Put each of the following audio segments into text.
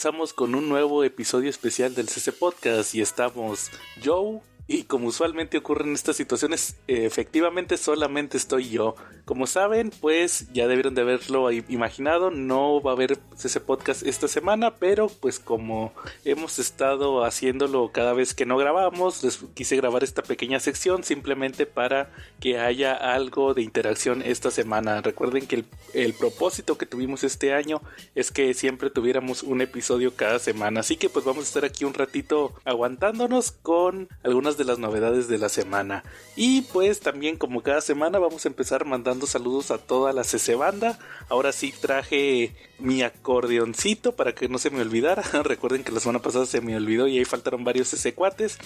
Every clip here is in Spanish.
comenzamos con un nuevo episodio especial del CC Podcast y estamos Joe. Y como usualmente ocurre en estas situaciones, efectivamente solamente estoy yo. Como saben, pues ya debieron de haberlo imaginado, no va a haber ese podcast esta semana, pero pues como hemos estado haciéndolo cada vez que no grabamos, les quise grabar esta pequeña sección simplemente para que haya algo de interacción esta semana. Recuerden que el propósito que tuvimos este año es que siempre tuviéramos un episodio cada semana, así que pues vamos a estar aquí un ratito aguantándonos con algunas de las novedades de la semana. Y pues también como cada semana vamos a empezar mandando saludos a toda la CC banda. Ahora sí traje mi acordeoncito para que no se me olvidara. Recuerden que la semana pasada se me olvidó y ahí faltaron varios CC cuates.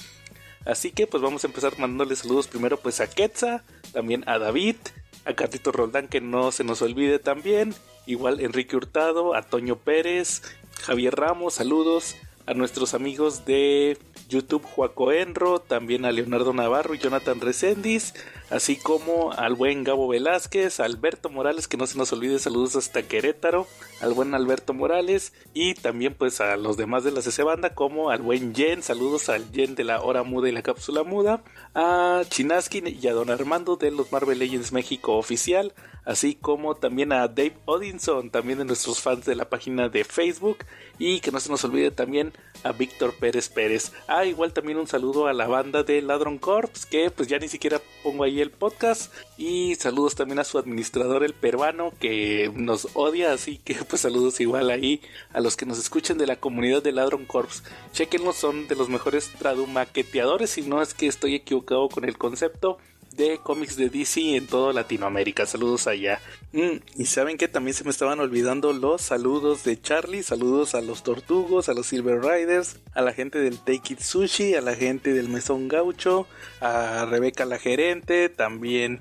Así que pues vamos a empezar mandándole saludos primero pues a Quetza, también a David, a Carlito Roldán, que no se nos olvide también, igual Enrique Hurtado, a Toño Pérez, Javier Ramos, saludos a nuestros amigos de YouTube, Juaco Enro, también a Leonardo Navarro y Jonathan Reséndiz, así como al buen Gabo Velázquez, a Alberto Morales, que no se nos olvide, saludos hasta Querétaro, al buen Alberto Morales, y también pues a los demás de la CC Banda, como al buen Jen, saludos al Jen de la Hora Muda y la Cápsula Muda, a Chinaski y a Don Armando de los Marvel Legends México Oficial, así como también a Dave Odinson, también de nuestros fans de la página de Facebook, y que no se nos olvide también a Víctor Pérez Pérez. Igual también un saludo a la banda de Ladron Corps, que pues ya ni siquiera pongo ahí el podcast, y saludos también a su administrador, el peruano, que nos odia, así que pues saludos igual ahí a los que nos escuchen de la comunidad de Ladron Corps. Chequenlos, son de los mejores tradumaqueteadores, si no es que estoy equivocado con el concepto, de cómics de DC en toda Latinoamérica. Saludos allá. Y saben que también se me estaban olvidando los saludos de Charlie. Saludos a los Tortugos, a los Silver Riders, a la gente del Take It Sushi, a la gente del Mesón Gaucho, a Rebeca la gerente, también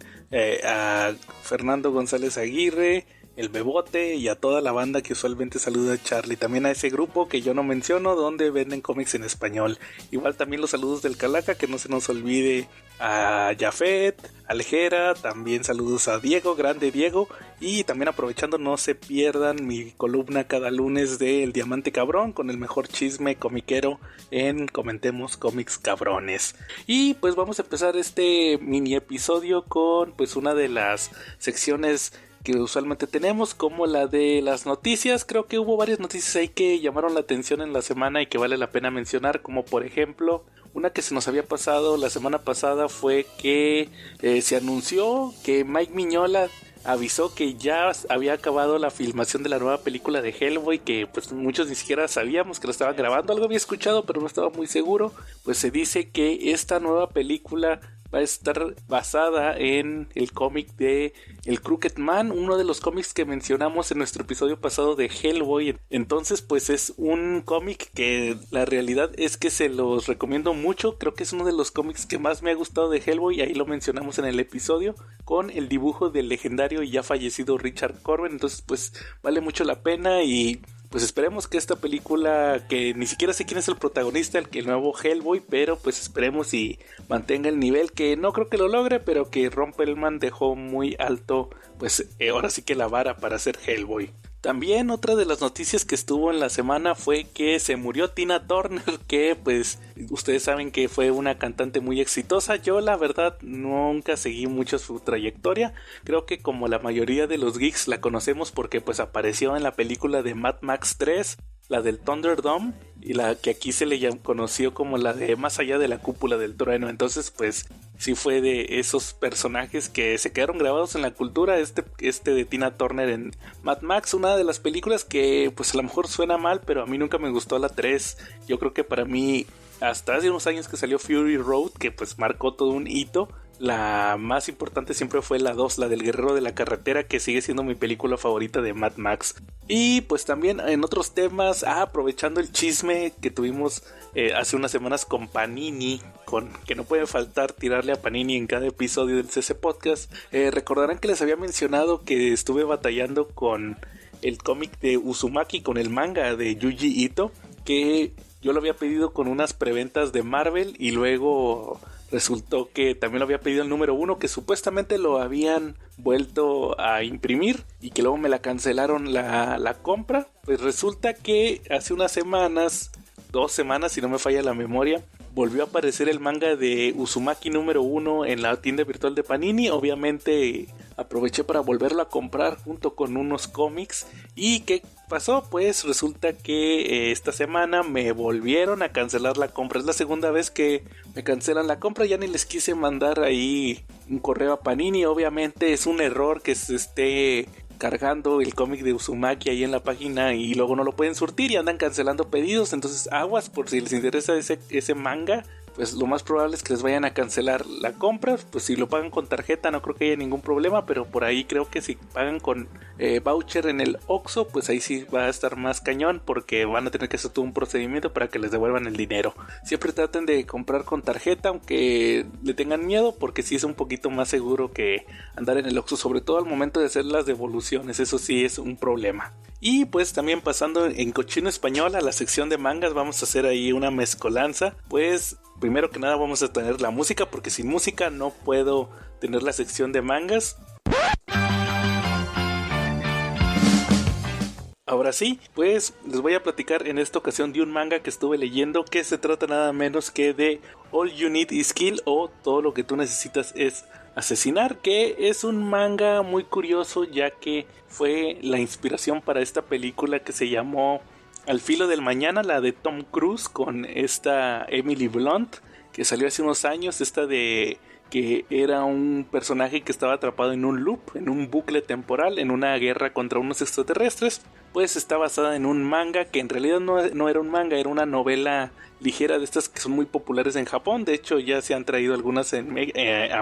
a Fernando González Aguirre, el Bebote, y a toda la banda que usualmente saluda a Charlie. También a ese grupo que yo no menciono, donde venden cómics en español. Igual también los saludos del Calaca, que no se nos olvide a Jafet, Aljera, también saludos a Diego, grande Diego, y también aprovechando, no se pierdan mi columna cada lunes de El Diamante Cabrón, con el mejor chisme comiquero en Comentemos Cómics Cabrones. Y pues vamos a empezar este mini episodio con pues una de las secciones que usualmente tenemos, como la de las noticias. Creo que hubo varias noticias ahí que llamaron la atención en la semana y que vale la pena mencionar, como por ejemplo una que se nos había pasado la semana pasada fue que se anunció que Mike Mignola avisó que ya había acabado la filmación de la nueva película de Hellboy, que pues muchos ni siquiera sabíamos que lo estaban grabando. Algo había escuchado pero no estaba muy seguro. Pues se dice que esta nueva película va a estar basada en el cómic de El Crooked Man, uno de los cómics que mencionamos en nuestro episodio pasado de Hellboy. Entonces pues es un cómic que la realidad es que se los recomiendo mucho. Creo que es uno de los cómics que más me ha gustado de Hellboy, ahí lo mencionamos en el episodio, con el dibujo del legendario y ya fallecido Richard Corben. Entonces pues vale mucho la pena, y pues esperemos que esta película, que ni siquiera sé quién es el protagonista, el nuevo Hellboy, pero pues esperemos y mantenga el nivel, que no creo que lo logre, pero que Rumpelman dejó muy alto, pues ahora sí que la vara para hacer Hellboy. También otra de las noticias que estuvo en la semana fue que se murió Tina Turner, que pues ustedes saben que fue una cantante muy exitosa. Yo la verdad nunca seguí mucho su trayectoria. Creo que como la mayoría de los geeks la conocemos porque pues apareció en la película de Mad Max 3, la del Thunderdome, y la que aquí se le conoció como la de Más allá de la cúpula del trueno. Entonces pues sí fue de esos personajes que se quedaron grabados en la cultura, este de Tina Turner en Mad Max, una de las películas que pues a lo mejor suena mal, pero a mí nunca me gustó la 3. Yo creo que para mí, hasta hace unos años que salió Fury Road, que pues marcó todo un hito, la más importante siempre fue la 2, la del Guerrero de la Carretera, que sigue siendo mi película favorita de Mad Max. Y pues también en otros temas, aprovechando el chisme que tuvimos hace unas semanas con Panini, que no puede faltar tirarle a Panini en cada episodio del CC Podcast, recordarán que les había mencionado que estuve batallando con el cómic de Uzumaki, con el manga de Yuji Ito, que yo lo había pedido con unas preventas de Marvel y luego resultó que también lo había pedido el número 1, que supuestamente lo habían vuelto a imprimir y que luego me la cancelaron la compra. Pues resulta que hace unas semanas, 2 semanas si no me falla la memoria, volvió a aparecer el manga de Uzumaki número 1 en la tienda virtual de Panini. Obviamente aproveché para volverlo a comprar junto con unos cómics. ¿Y qué pasó? Pues resulta que esta semana me volvieron a cancelar la compra. Es la segunda vez que me cancelan la compra. Ya ni les quise mandar ahí un correo a Panini. Obviamente es un error que se esté cargando el cómic de Uzumaki ahí en la página y luego no lo pueden surtir y andan cancelando pedidos. Entonces aguas, por si les interesa ese manga, pues lo más probable es que les vayan a cancelar la compra. Pues si lo pagan con tarjeta no creo que haya ningún problema, pero por ahí creo que si pagan con voucher en el Oxxo, pues ahí sí va a estar más cañón, porque van a tener que hacer todo un procedimiento para que les devuelvan el dinero. Siempre traten de comprar con tarjeta, aunque le tengan miedo, porque sí es un poquito más seguro que andar en el Oxxo, sobre todo al momento de hacer las devoluciones. Eso sí es un problema. Y pues también pasando en cochino español a la sección de mangas, vamos a hacer ahí una mezcolanza. Pues primero que nada vamos a tener la música, porque sin música no puedo tener la sección de mangas. Ahora sí, pues les voy a platicar en esta ocasión de un manga que estuve leyendo, que se trata nada menos que de All You Need Is Kill, o Todo lo que tú necesitas es asesinar, que es un manga muy curioso, ya que fue la inspiración para esta película que se llamó Al filo del mañana, la de Tom Cruise con esta Emily Blunt, que salió hace unos años. Esta de que era un personaje que estaba atrapado en un loop, en un bucle temporal, en una guerra contra unos extraterrestres. Pues está basada en un manga que en realidad no era un manga, era una novela ligera de estas que son muy populares en Japón. De hecho ya se han traído algunas a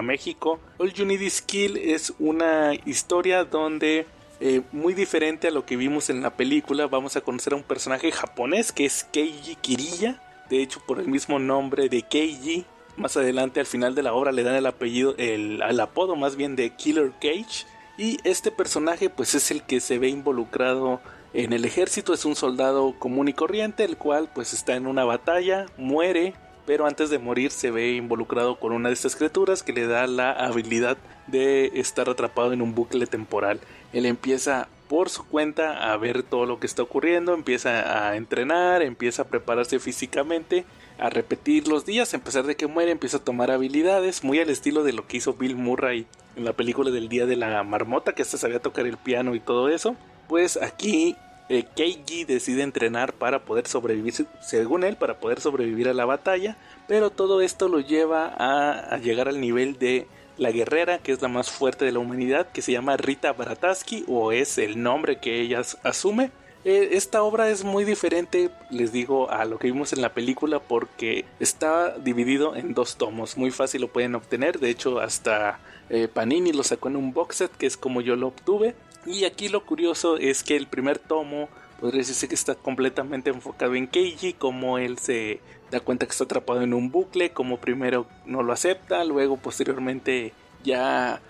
México. All You Need Is Kill es una historia donde muy diferente a lo que vimos en la película. Vamos a conocer a un personaje japonés que es Keiji Kiriya, de hecho por el mismo nombre de Keiji. Más adelante al final de la obra le dan el apodo más bien de Killer Cage. Y este personaje pues es el que se ve involucrado en el ejército. Es un soldado común y corriente, el cual pues está en una batalla, muere, pero antes de morir se ve involucrado con una de estas criaturas que le da la habilidad de estar atrapado en un bucle temporal. Él empieza por su cuenta a ver todo lo que está ocurriendo, empieza a entrenar, empieza a prepararse físicamente, a repetir los días. A pesar de que muere, empieza a tomar habilidades muy al estilo de lo que hizo Bill Murray en la película del Día de la Marmota, que hasta sabía tocar el piano y todo eso. Pues aquí Keiji decide entrenar para poder sobrevivir, según él, para poder sobrevivir a la batalla, pero todo esto lo lleva a llegar al nivel de la guerrera, que es la más fuerte de la humanidad, que se llama Rita Brataski, o es el nombre que ella asume. Esta obra es muy diferente, les digo, a lo que vimos en la película, porque está dividido en 2 tomos. Muy fácil lo pueden obtener, de hecho hasta Panini lo sacó en un box set, que es como yo lo obtuve. Y aquí lo curioso es que el primer tomo podría decirse que está completamente enfocado en Keiji, como él se da cuenta que está atrapado en un bucle, como primero no lo acepta, luego posteriormente ya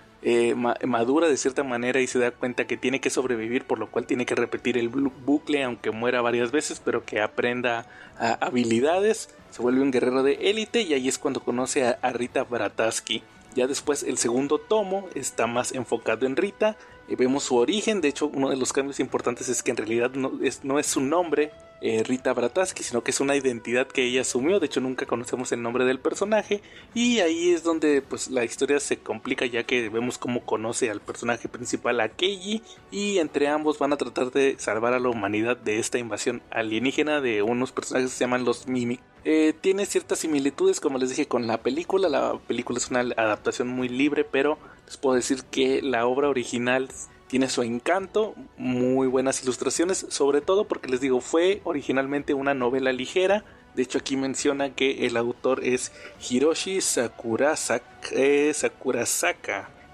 madura de cierta manera y se da cuenta que tiene que sobrevivir, por lo cual tiene que repetir el bucle aunque muera varias veces, pero que aprenda habilidades, se vuelve un guerrero de élite, y ahí es cuando conoce a Rita Brataski. Ya después el segundo tomo está más enfocado en Rita, vemos su origen. De hecho uno de los cambios importantes es que en realidad no es su nombre, Rita Brataski, sino que es una identidad que ella asumió. De hecho nunca conocemos el nombre del personaje, y ahí es donde pues la historia se complica, ya que vemos cómo conoce al personaje principal, a Keiji, y entre ambos van a tratar de salvar a la humanidad de esta invasión alienígena de unos personajes que se llaman los Mimic. Tiene ciertas similitudes, como les dije, con la película. La película es una adaptación muy libre, pero les puedo decir que la obra original tiene su encanto, muy buenas ilustraciones, sobre todo porque les digo, fue originalmente una novela ligera. De hecho aquí menciona que el autor es Hiroshi Sakurasaka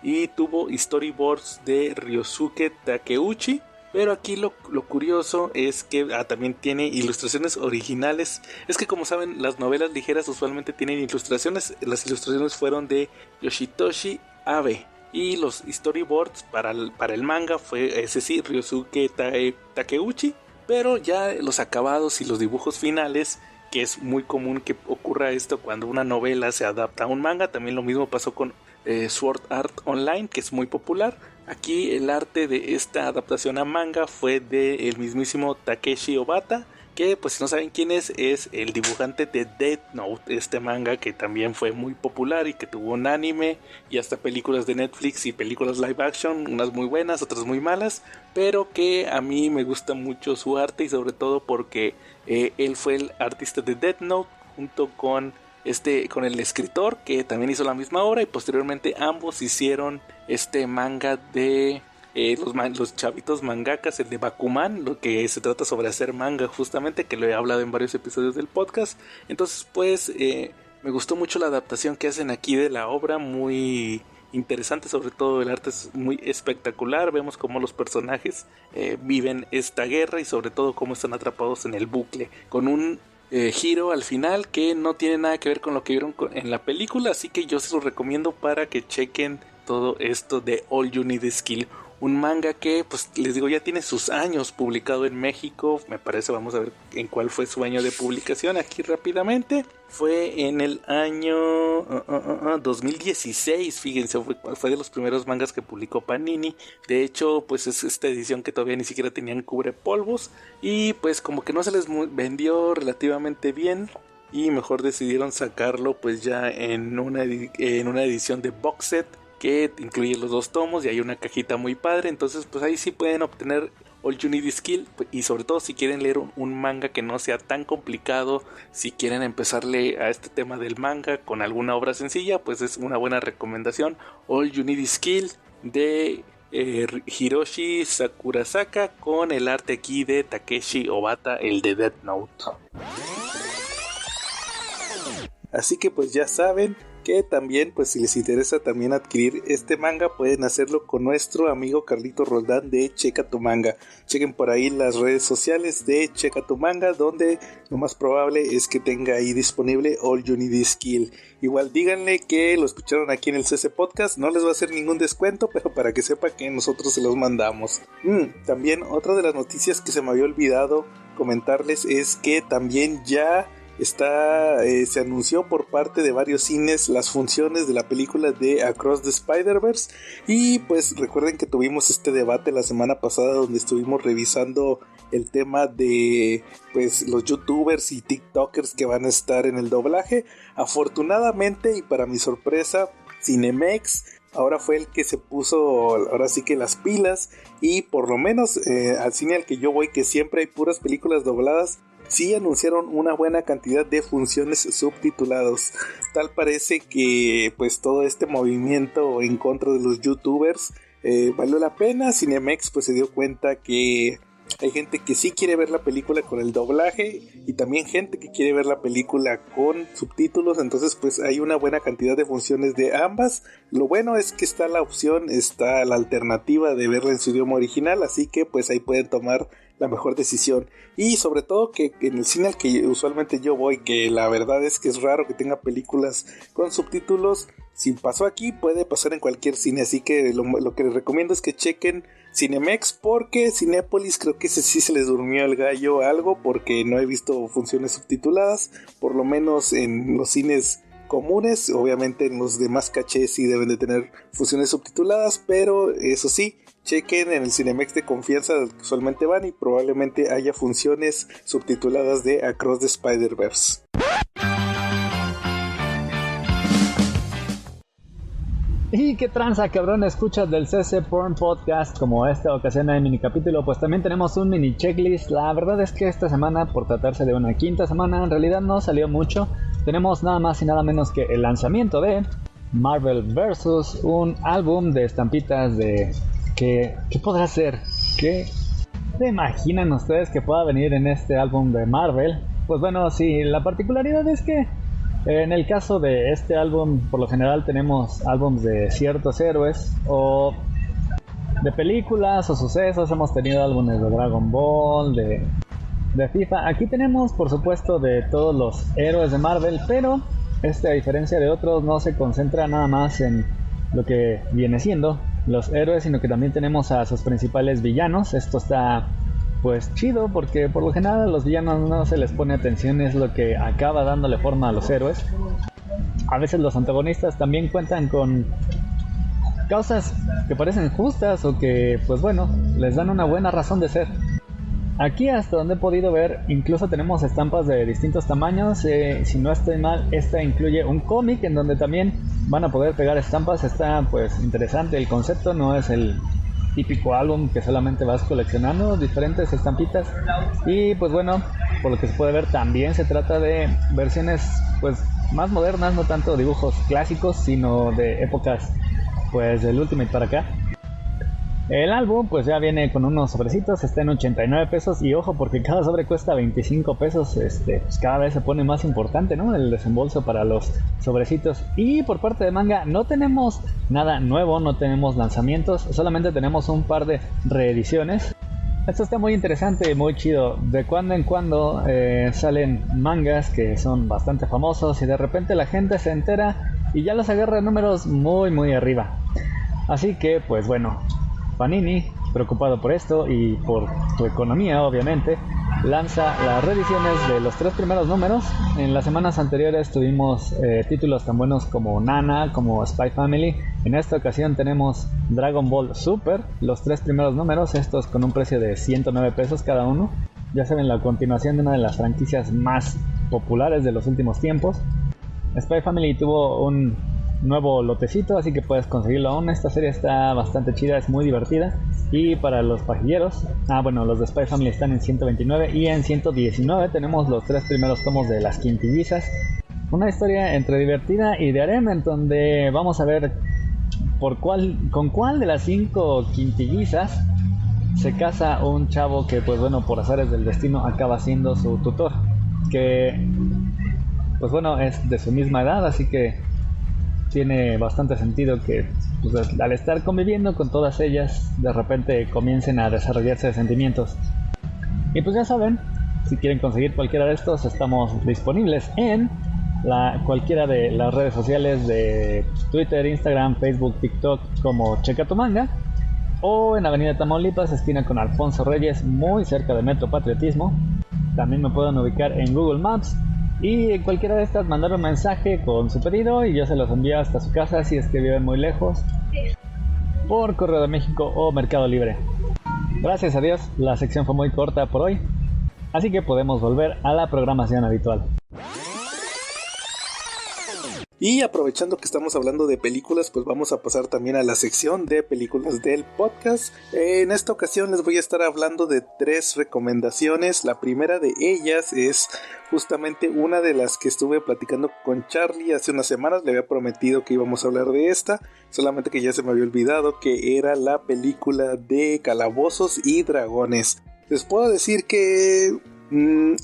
y tuvo storyboards de Ryosuke Takeuchi. Pero aquí lo curioso es que también tiene ilustraciones originales. Es que como saben, las novelas ligeras usualmente tienen ilustraciones. Las ilustraciones fueron de Yoshitoshi Abe. Y los storyboards para el manga fue ese sí, Ryosuke Takeuchi. Pero ya los acabados y los dibujos finales que es muy común que ocurra esto cuando una novela se adapta a un manga. También lo mismo pasó con Sword Art Online, que es muy popular. Aquí el arte de esta adaptación a manga fue de el mismísimo Takeshi Obata, que pues si no saben quién es el dibujante de Death Note, este manga que también fue muy popular y que tuvo un anime y hasta películas de Netflix y películas live action, unas muy buenas, otras muy malas, pero que a mí me gusta mucho su arte y sobre todo porque él fue el artista de Death Note junto con el escritor que también hizo la misma obra, y posteriormente ambos hicieron este manga de los chavitos mangakas, el de Bakuman, lo que se trata sobre hacer manga justamente, que lo he hablado en varios episodios del podcast. Entonces pues me gustó mucho la adaptación que hacen aquí de la obra, muy interesante, sobre todo el arte es muy espectacular. Vemos cómo los personajes viven esta guerra y sobre todo cómo están atrapados en el bucle, con un giro al final que no tiene nada que ver con lo que vieron en la película, así que yo se los recomiendo para que chequen todo esto de All You Need Is Kill, un manga que pues les digo ya tiene sus años publicado en México. Me parece, vamos a ver en cuál fue su año de publicación aquí rápidamente. Fue en el año 2016, fíjense, fue de los primeros mangas que publicó Panini. De hecho pues es esta edición que todavía ni siquiera tenían cubrepolvos y pues como que no se les vendió relativamente bien y mejor decidieron sacarlo pues ya en una edición de box set que incluye los 2 tomos y hay una cajita muy padre. Entonces pues ahí sí pueden obtener All You Need Is Kill, y sobre todo si quieren leer un manga que no sea tan complicado, si quieren empezarle a este tema del manga con alguna obra sencilla, pues es una buena recomendación All You Need Is Kill de Hiroshi Sakurasaka, con el arte aquí de Takeshi Obata, el de Death Note. Así que pues ya saben que también pues si les interesa también adquirir este manga, pueden hacerlo con nuestro amigo Carlito Roldán de Checa Tu Manga. Chequen por ahí las redes sociales de Checa Tu Manga, donde lo más probable es que tenga ahí disponible All You Need Is Kill. Igual díganle que lo escucharon aquí en el CC Podcast, no les va a hacer ningún descuento, pero para que sepa que nosotros se los mandamos. También otra de las noticias que se me había olvidado comentarles es que también ya se anunció por parte de varios cines las funciones de la película de Across the Spider-Verse, y pues recuerden que tuvimos este debate la semana pasada donde estuvimos revisando el tema de pues los youtubers y tiktokers que van a estar en el doblaje. Afortunadamente y para mi sorpresa, Cinemex ahora fue el que se puso ahora sí que las pilas, y por lo menos al cine al que yo voy, que siempre hay puras películas dobladas, sí anunciaron una buena cantidad de funciones subtitulados. Tal parece que pues todo este movimiento en contra de los youtubers valió la pena. Cinemex pues se dio cuenta que hay gente que sí quiere ver la película con el doblaje y también gente que quiere ver la película con subtítulos, entonces pues hay una buena cantidad de funciones de ambas. Lo bueno es que está la opción, está la alternativa de verla en su idioma original, así que pues ahí pueden tomar la mejor decisión. Y sobre todo que en el cine al que usualmente yo voy, que la verdad es que es raro que tenga películas con subtítulos, si pasó aquí puede pasar en cualquier cine, así que lo que les recomiendo es que chequen Cinemex, porque Cinépolis creo que sí se les durmió el gallo algo, porque no he visto funciones subtituladas, por lo menos en los cines comunes. Obviamente en los demás cachés sí deben de tener funciones subtituladas, pero eso sí, chequen en el Cinemex de confianza del que usualmente van y probablemente haya funciones subtituladas de Across the Spider-Verse. Y qué tranza, cabrón, escuchas del CC Porn Podcast. Como esta ocasión hay mini capítulo, pues también tenemos un mini checklist. La verdad es que esta semana, por tratarse de una quinta semana, en realidad no salió mucho. Tenemos nada más y nada menos que el lanzamiento de Marvel vs. un álbum de estampitas de... ¿Qué podrá ser? ¿Qué se imaginan ustedes que pueda venir en este álbum de Marvel? Pues bueno, sí, la particularidad es que en el caso de este álbum, por lo general tenemos álbums de ciertos héroes o de películas o sucesos. Hemos tenido álbumes de Dragon Ball, de FIFA. Aquí tenemos, por supuesto, de todos los héroes de Marvel, pero a diferencia de otros, no se concentra nada más en lo que viene siendo los héroes, sino que también tenemos a sus principales villanos. Esto está pues chido, porque por lo general a los villanos no se les pone atención, es lo que acaba dándole forma a los héroes. A veces los antagonistas también cuentan con causas que parecen justas o que, pues bueno, les dan una buena razón de ser. Aquí, hasta donde he podido ver, incluso tenemos estampas de distintos tamaños. Si no estoy mal, esta incluye un cómic en donde también van a poder pegar estampas. Está pues interesante el concepto, no es el típico álbum que solamente vas coleccionando diferentes estampitas. Y pues bueno, por lo que se puede ver, también se trata de versiones pues más modernas, no tanto dibujos clásicos, sino de épocas pues del Ultimate para acá. El álbum pues ya viene con unos sobrecitos, está en 89 pesos y ojo porque cada sobre cuesta 25 pesos, pues cada vez se pone más importante, ¿no? El desembolso para los sobrecitos. Y por parte de manga no tenemos nada nuevo, no tenemos lanzamientos, solamente tenemos un par de reediciones. Esto está muy interesante, muy chido. De cuando en cuando salen mangas que son bastante famosos y de repente la gente se entera y ya los agarra números muy arriba. Así que pues bueno, Panini, preocupado por esto y por su economía obviamente, lanza las reediciones de los 3 primeros números. En las semanas anteriores tuvimos títulos tan buenos como Nana, como Spy Family. En esta ocasión tenemos Dragon Ball Super, los 3 primeros números, estos con un precio de 109 pesos cada uno. Ya saben, la continuación de una de las franquicias más populares de los últimos tiempos. Spy Family tuvo un nuevo lotecito, así que puedes conseguirlo aún. Esta serie está bastante chida, es muy divertida. Y para los pajilleros, bueno, los de Spy Family están en 129 y en 119 tenemos los 3 primeros tomos de Las Quintillizas. Una historia entre divertida y de harem, en donde vamos a ver con cuál de las 5 quintillizas se casa un chavo que, pues bueno, por azares del destino acaba siendo su tutor, que pues bueno, es de su misma edad, así que tiene bastante sentido que pues, al estar conviviendo con todas ellas, de repente comiencen a desarrollarse sentimientos. Y pues ya saben, si quieren conseguir cualquiera de estos, estamos disponibles en cualquiera de las redes sociales de Twitter, Instagram, Facebook, TikTok como Checa Tu Manga, o en Avenida Tamaulipas, esquina con Alfonso Reyes, muy cerca de Metro Patriotismo. También me pueden ubicar en Google Maps. Y en cualquiera de estas mandar un mensaje con su pedido y yo se los envío hasta su casa si es que viven muy lejos, por Correo de México o Mercado Libre. Gracias a Dios, la sección fue muy corta por hoy, así que podemos volver a la programación habitual. Y aprovechando que estamos hablando de películas, pues vamos a pasar también a la sección de películas del podcast. En esta ocasión les voy a estar hablando de 3 recomendaciones. La primera de ellas es justamente una de las que estuve platicando con Charlie hace unas semanas. Le había prometido que íbamos a hablar de esta, solamente que ya se me había olvidado, que era la película de Calabozos y Dragones. Les puedo decir que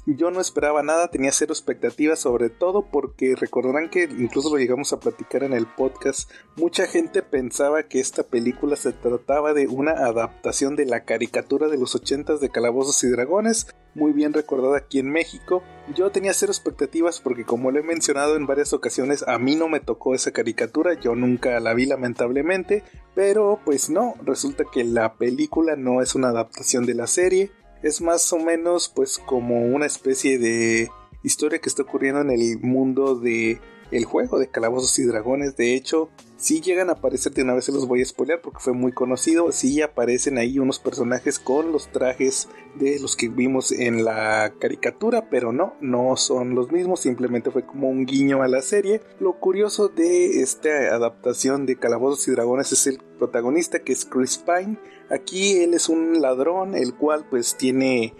yo no esperaba nada, tenía 0 expectativas, sobre todo porque recordarán que incluso lo llegamos a platicar en el podcast. Mucha gente pensaba que esta película se trataba de una adaptación de la caricatura de los 80s de Calabozos y Dragones, muy bien recordada aquí en México. Yo tenía 0 expectativas porque, como lo he mencionado en varias ocasiones, a mí no me tocó esa caricatura, yo nunca la vi lamentablemente, pero pues no, resulta que la película no es una adaptación de la serie. Es más o menos pues como una especie de historia que está ocurriendo en el mundo de el juego de Calabozos y Dragones. De hecho, sí llegan a aparecer, de una vez se los voy a spoilear porque fue muy conocido, sí aparecen ahí unos personajes con los trajes de los que vimos en la caricatura, pero no son los mismos, simplemente fue como un guiño a la serie. Lo curioso de esta adaptación de Calabozos y Dragones es el protagonista, que es Chris Pine. Aquí él es un ladrón, el cual pues tiene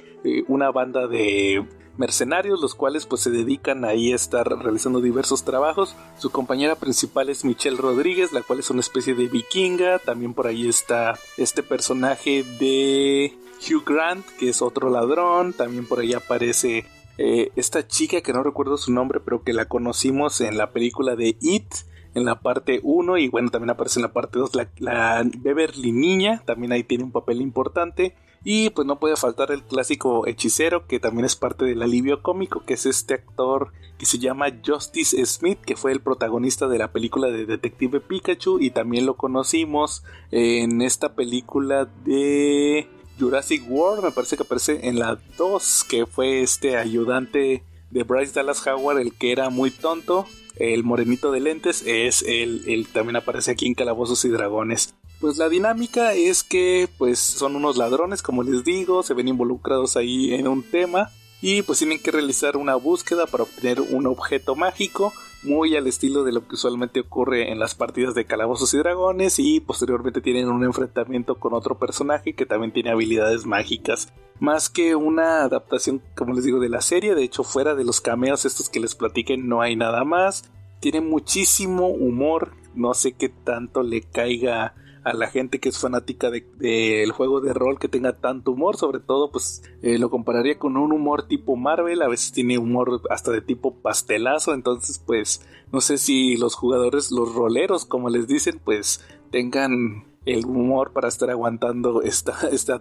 una banda de mercenarios, los cuales pues se dedican ahí a estar realizando diversos trabajos. Su compañera principal es Michelle Rodríguez, la cual es una especie de vikinga. También por ahí está este personaje de Hugh Grant, que es otro ladrón. También por ahí aparece esta chica que no recuerdo su nombre, pero que la conocimos en la película de It, en la parte 1, y bueno, también aparece en la parte 2 la Beverly Niña, también ahí tiene un papel importante. Y pues no puede faltar el clásico hechicero, que también es parte del alivio cómico, que es este actor que se llama Justice Smith, que fue el protagonista de la película de Detective Pikachu, y también lo conocimos en esta película de Jurassic World, me parece que aparece en la 2, que fue este ayudante de Bryce Dallas Howard, el que era muy tonto, el morenito de lentes, es él también aparece aquí en Calabozos y Dragones. Pues la dinámica es que pues son unos ladrones, como les digo, se ven involucrados ahí en un tema y pues tienen que realizar una búsqueda para obtener un objeto mágico, muy al estilo de lo que usualmente ocurre en las partidas de Calabozos y Dragones, y posteriormente tienen un enfrentamiento con otro personaje que también tiene habilidades mágicas. Más que una adaptación, como les digo, de la serie, de hecho fuera de los cameos estos que les platiquen no hay nada más. Tiene muchísimo humor, no sé qué tanto le caiga a la gente que es fanática del juego de rol que tenga tanto humor, sobre todo pues lo compararía con un humor tipo Marvel, a veces tiene humor hasta de tipo pastelazo, entonces pues no sé si los jugadores, los roleros como les dicen, pues tengan el humor para estar aguantando este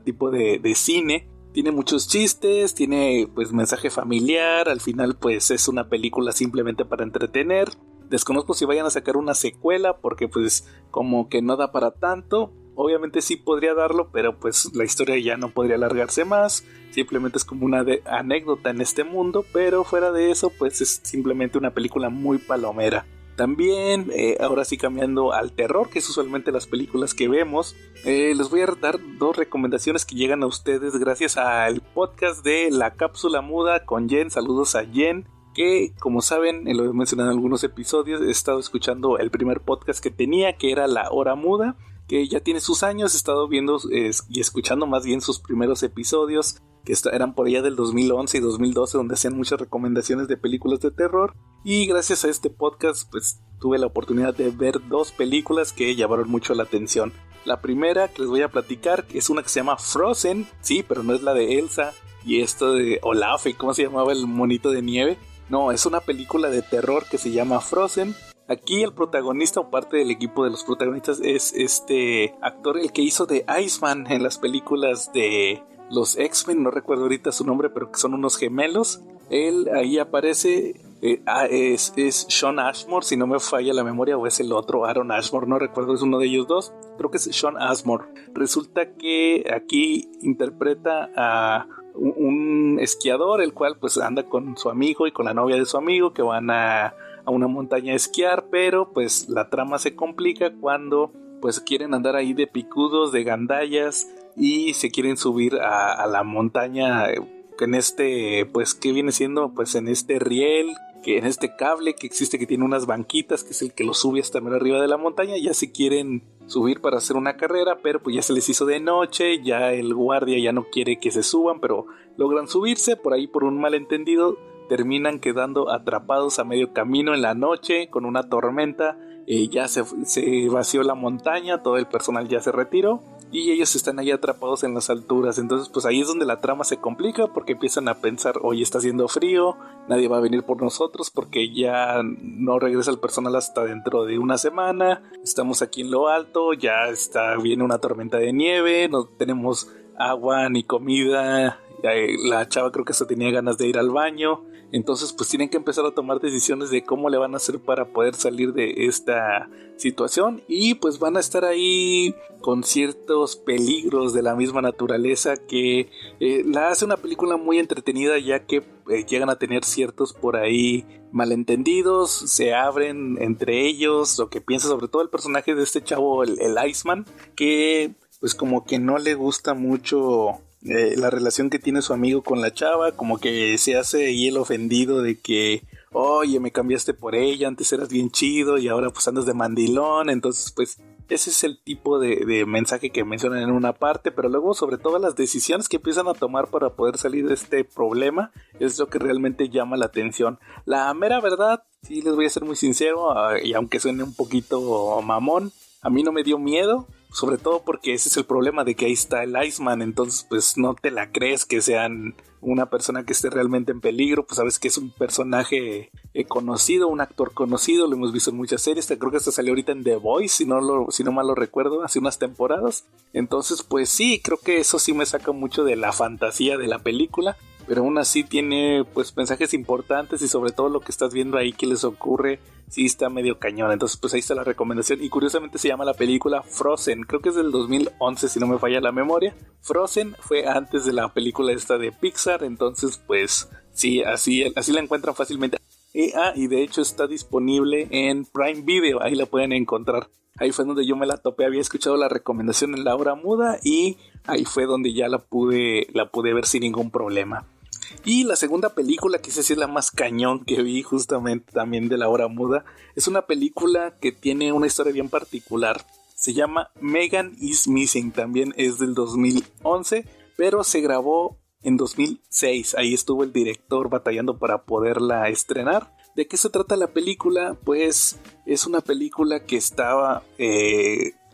tipo de cine. Tiene muchos chistes, tiene pues mensaje familiar, al final pues es una película simplemente para entretener. Desconozco si vayan a sacar una secuela porque pues como que no da para tanto. Obviamente sí podría darlo, pero pues la historia ya no podría alargarse más. Simplemente es como una anécdota en este mundo, pero fuera de eso pues es simplemente una película muy palomera. También, ahora sí cambiando al terror, que es usualmente las películas que vemos, les voy a dar 2 recomendaciones que llegan a ustedes gracias al podcast de La Cápsula Muda con Jen. Saludos a Jen, que como saben, lo he mencionado en algunos episodios, he estado escuchando el primer podcast que tenía, que era La Hora Muda, que ya tiene sus años, he estado viendo y escuchando más bien sus primeros episodios, que eran por allá del 2011 y 2012, donde hacían muchas recomendaciones de películas de terror, y gracias a este podcast pues tuve la oportunidad de ver 2 películas que llamaron mucho la atención. La primera que les voy a platicar es una que se llama Frozen, sí, pero no es la de Elsa y esto de Olaf y cómo se llamaba el monito de nieve. No, es una película de terror que se llama Frozen. Aquí el protagonista o parte del equipo de los protagonistas es este actor, el que hizo de Iceman en las películas de los X-Men, no recuerdo ahorita su nombre, pero que son unos gemelos. Él ahí aparece, es Sean Ashmore, si no me falla la memoria, o es el otro, Aaron Ashmore, no recuerdo, es uno de ellos dos, creo que es Sean Ashmore. Resulta que aquí interpreta a un esquiador, el cual pues anda con su amigo y con la novia de su amigo, que van a una montaña a esquiar, pero pues la trama se complica cuando pues quieren andar ahí de picudos, de gandallas, y se quieren subir a la montaña en este, pues que viene siendo pues en este riel, que en este cable que existe, que tiene unas banquitas, que es el que los sube hasta más arriba de la montaña. Ya se quieren subir para hacer una carrera, pero pues ya se les hizo de noche, ya el guardia ya no quiere que se suban, pero logran subirse. Por ahí, por un malentendido, terminan quedando atrapados a medio camino en la noche con una tormenta. Ya se vació la montaña, todo el personal ya se retiró y ellos están ahí atrapados en las alturas. Entonces pues ahí es donde la trama se complica, porque empiezan a pensar, oye, está haciendo frío, nadie va a venir por nosotros porque ya no regresa el personal hasta dentro de una semana, estamos aquí en lo alto, ya viene una tormenta de nieve, no tenemos agua ni comida, la chava creo que hasta tenía ganas de ir al baño. Entonces pues tienen que empezar a tomar decisiones de cómo le van a hacer para poder salir de esta situación, y pues van a estar ahí con ciertos peligros de la misma naturaleza que la hace una película muy entretenida, ya que llegan a tener ciertos por ahí malentendidos, se abren entre ellos, lo que piensa sobre todo el personaje de este chavo, el Iceman, que pues como que no le gusta mucho la relación que tiene su amigo con la chava, como que se hace ahí el ofendido de que, oye, me cambiaste por ella, antes eras bien chido y ahora pues andas de mandilón. Entonces pues ese es el tipo de mensaje que mencionan en una parte, pero luego sobre todo las decisiones que empiezan a tomar para poder salir de este problema es lo que realmente llama la atención. La mera verdad, sí les voy a ser muy sincero, y aunque suene un poquito mamón, a mí no me dio miedo, sobre todo porque ese es el problema de que ahí está el Iceman. Entonces pues no te la crees que sean una persona que esté realmente en peligro, pues sabes que es un personaje conocido, un actor conocido, lo hemos visto en muchas series, creo que hasta salió ahorita en The Voice, si no mal lo recuerdo, hace unas temporadas. Entonces pues sí, creo que eso sí me saca mucho de la fantasía de la película. pero aún así tiene pues mensajes importantes y sobre todo lo que estás viendo ahí que les ocurre, sí está medio cañón. Entonces pues ahí está la recomendación y curiosamente se llama la película Frozen, creo que es del 2011 si no me falla la memoria. Frozen fue antes de la película esta de Pixar, entonces pues sí, así la encuentran fácilmente. Y de hecho está disponible en Prime Video, ahí la pueden encontrar. Ahí fue donde yo me la topé, había escuchado la recomendación en La Hora Muda y ahí fue donde ya la pude ver sin ningún problema. Y la segunda película, que es la más cañón que vi justamente también de La Hora Muda, es una película que tiene una historia bien particular. Se llama Megan is Missing, también es del 2011, pero se grabó en 2006. Ahí estuvo el director batallando para poderla estrenar. ¿De qué se trata la película? Pues es una película que estaba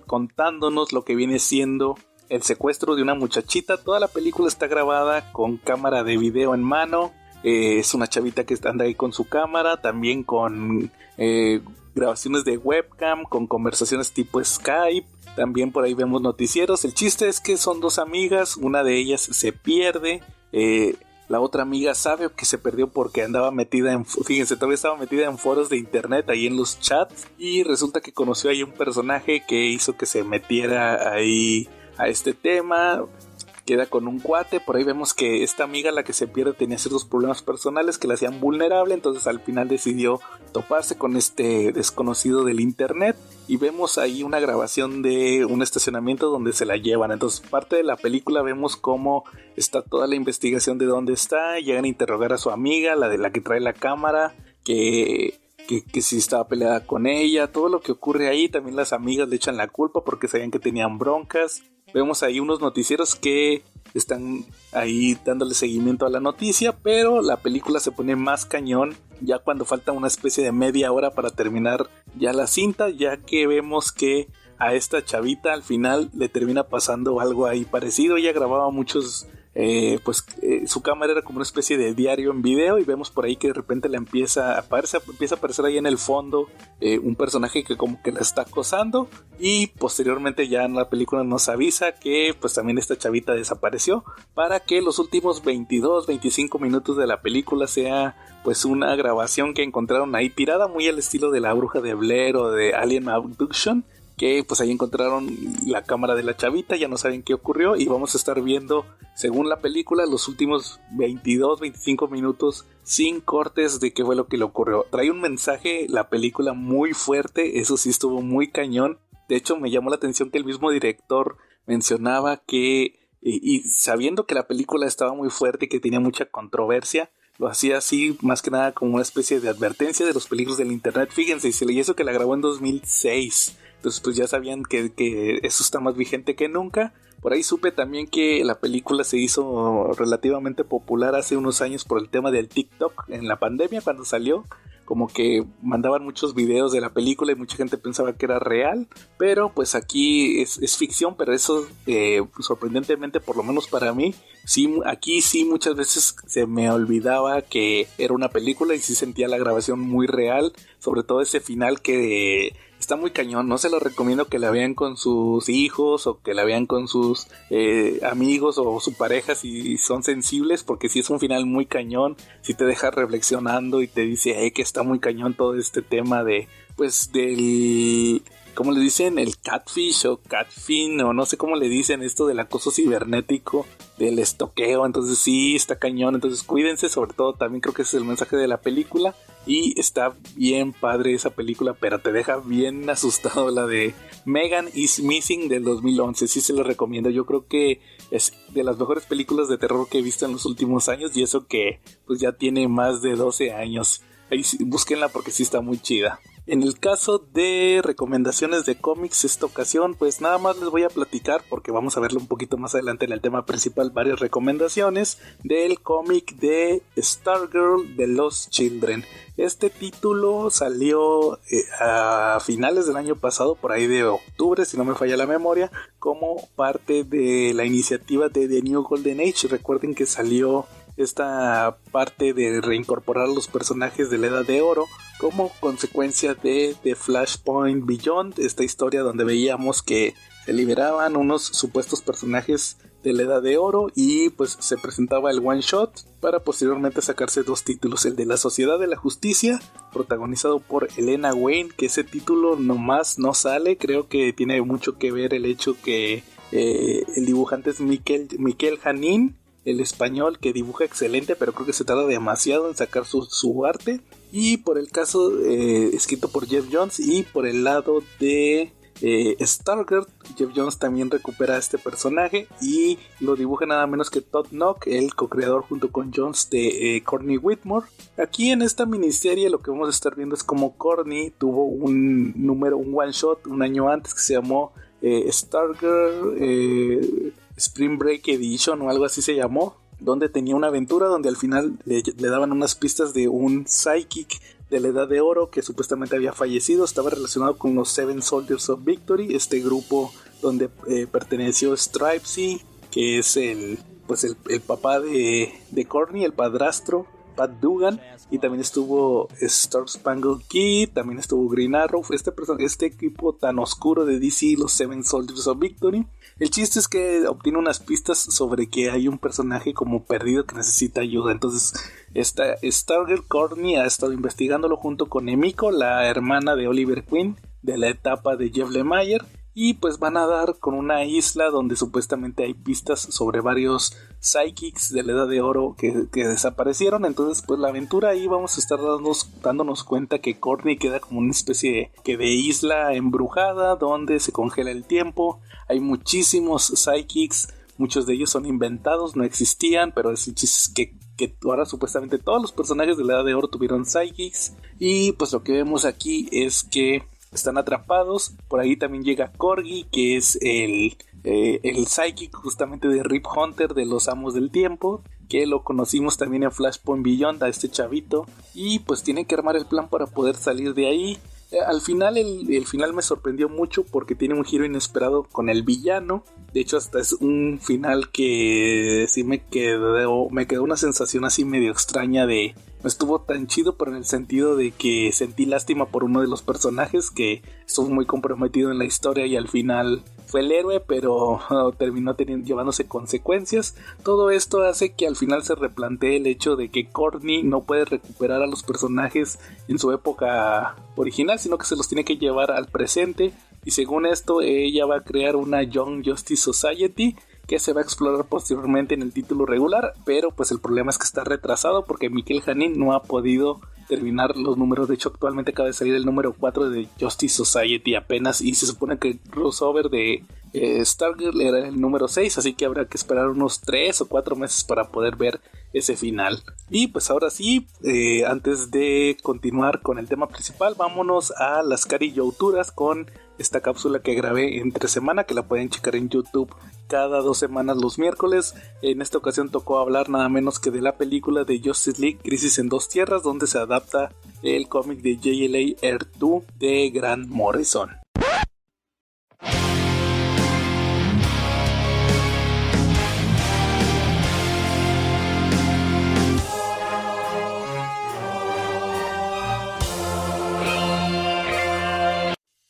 contándonos lo que viene siendo el secuestro de una muchachita. Toda la película está grabada con cámara de video en mano. Es una chavita que anda ahí con su cámara, también con grabaciones de webcam, con conversaciones tipo Skype. También por ahí vemos noticieros. El chiste es que son dos amigas, una de ellas se pierde. La otra amiga sabe que se perdió porque andaba metida fíjense, todavía estaba metida en foros de internet, ahí en los chats. Y resulta que conoció ahí un personaje que hizo que se metiera ahí a este tema. Queda con un cuate, por ahí vemos que esta amiga, la que se pierde, tenía ciertos problemas personales que la hacían vulnerable, entonces al final decidió toparse con este desconocido del internet y vemos ahí una grabación de un estacionamiento donde se la llevan. Entonces parte de la película vemos cómo está toda la investigación de dónde está, llegan a interrogar a su amiga, la de la que trae la cámara, que si estaba peleada con ella, todo lo que ocurre ahí. También las amigas le echan la culpa porque sabían que tenían broncas. Vemos ahí unos noticieros que están ahí dándole seguimiento a la noticia, pero la película se pone más cañón ya cuando falta una especie de media hora para terminar ya la cinta, ya que vemos que a esta chavita al final le termina pasando algo ahí parecido. Ella grababa muchos su cámara era como una especie de diario en video y vemos por ahí que de repente le empieza a aparecer ahí en el fondo un personaje que como que la está acosando, y posteriormente ya en la película nos avisa que pues también esta chavita desapareció, para que los últimos 22-25 minutos de la película sea pues una grabación que encontraron ahí tirada, muy al estilo de La Bruja de Blair o de Alien Abduction, que pues ahí encontraron la cámara de la chavita, ya no saben qué ocurrió y vamos a estar viendo, según la película, los últimos 22-25 minutos sin cortes de qué fue lo que le ocurrió. Trae un mensaje la película muy fuerte, eso sí estuvo muy cañón. De hecho me llamó la atención que el mismo director mencionaba que, y sabiendo que la película estaba muy fuerte y que tenía mucha controversia, lo hacía así más que nada como una especie de advertencia de los peligros del internet. Fíjense, y eso que la grabó en 2006. Entonces pues ya sabían que eso está más vigente que nunca. Por ahí supe también que la película se hizo relativamente popular hace unos años por el tema del TikTok en la pandemia cuando salió. Como que mandaban muchos videos de la película y mucha gente pensaba que era real. Pero pues aquí es ficción, pero eso sorprendentemente, por lo menos para mí, sí, aquí sí muchas veces se me olvidaba que era una película y sí sentía la grabación muy real. Sobre todo ese final que está muy cañón, no se lo recomiendo que la vean con sus hijos o que la vean con sus amigos o su pareja si son sensibles, porque sí es un final muy cañón, sí te deja reflexionando y te dice que está muy cañón todo este tema de, pues del, ¿cómo le dicen? El catfish o catfin o no sé cómo le dicen esto del acoso cibernético, del estoqueo. Entonces sí está cañón, entonces cuídense, sobre todo también creo que ese es el mensaje de la película. Y está bien padre esa película, pero te deja bien asustado, la de Megan is Missing del 2011. Sí se lo recomiendo, yo creo que es de las mejores películas de terror que he visto en los últimos años, y eso que pues ya tiene más de 12 años. Ahí búsquenla porque sí está muy chida. En el caso de recomendaciones de cómics esta ocasión, pues nada más les voy a platicar, porque vamos a verlo un poquito más adelante en el tema principal, varias recomendaciones del cómic de Stargirl The Lost Children. Este título salió a finales del año pasado, por ahí de octubre, si no me falla la memoria, como parte de la iniciativa de The New Golden Age. Recuerden que salió esta parte de reincorporar los personajes de la Edad de Oro como consecuencia de The Flashpoint Beyond, esta historia donde veíamos que se liberaban unos supuestos personajes de la Edad de Oro, y pues se presentaba el one shot para posteriormente sacarse 2 títulos, el de la Sociedad de la Justicia, protagonizado por Helena Wayne, que ese título nomás no sale. Creo que tiene mucho que ver el hecho que el dibujante es Miquel Janín, el español, que dibuja excelente, pero creo que se tarda demasiado en sacar su arte. Y por el caso escrito por Geoff Johns, y por el lado de Stargirl, Geoff Johns también recupera a este personaje y lo dibuja nada menos que Todd Knock, el co-creador junto con Johns de Courtney Whitmore. Aquí en esta miniserie lo que vamos a estar viendo es como Courtney tuvo un one shot un año antes que se llamó Stargirl Spring Break Edition o algo así se llamó, donde tenía una aventura donde al final le daban unas pistas de un psychic de la Edad de Oro que supuestamente había fallecido. Estaba relacionado con los Seven Soldiers of Victory, este grupo donde perteneció Stripesy, que es el papá de Courtney, el padrastro, Pat Dugan, y también estuvo Star Spangled Kid, también estuvo Green Arrow, este equipo tan oscuro de DC, los Seven Soldiers of Victory. El chiste es que obtiene unas pistas sobre que hay un personaje como perdido que necesita ayuda. Entonces esta Stargirl Courtney ha estado investigándolo junto con Emiko, la hermana de Oliver Queen de la etapa de Jeff Lemire, y pues van a dar con una isla donde supuestamente hay pistas sobre varios psychics de la Edad de Oro que desaparecieron. Entonces pues la aventura ahí vamos a estar dándonos cuenta que Courtney queda como una especie de isla embrujada donde se congela el tiempo. Hay muchísimos psychics, muchos de ellos son inventados, no existían, pero el chiste es que ahora supuestamente todos los personajes de la Edad de Oro tuvieron psychics. Y pues lo que vemos aquí es que están atrapados. Por ahí también llega Corgi, que es el psychic justamente de Rip Hunter de los Amos del Tiempo, que lo conocimos también en Flashpoint Beyond, a este chavito, y pues tiene que armar el plan para poder salir de ahí. Al final, el final me sorprendió mucho porque tiene un giro inesperado con el villano. De hecho, hasta es un final que sí me quedó una sensación así medio extraña de... No estuvo tan chido, pero en el sentido de que sentí lástima por uno de los personajes que estuvo muy comprometido en la historia y al final fue el héroe, pero terminó llevándose consecuencias. Todo esto hace que al final se replantee el hecho de que Courtney no puede recuperar a los personajes en su época original, sino que se los tiene que llevar al presente. Y según esto, ella va a crear una Young Justice Society que se va a explorar posteriormente en el título regular, pero pues el problema es que está retrasado porque Miquel Janín no ha podido terminar los números. De hecho, actualmente acaba de salir el número 4 de Justice Society apenas, y se supone que el crossover de Stargirl era el número 6, así que habrá que esperar unos 3 o 4 meses para poder ver ese final. Y pues ahora sí, antes de continuar con el tema principal, vámonos a las carillauturas con esta cápsula que grabé entre semana, que la pueden checar en YouTube cada 2 semanas los miércoles. En esta ocasión tocó hablar nada menos que de la película de Justice League Crisis en Dos Tierras, donde se adapta el cómic de JLA Earth 2 de Grant Morrison.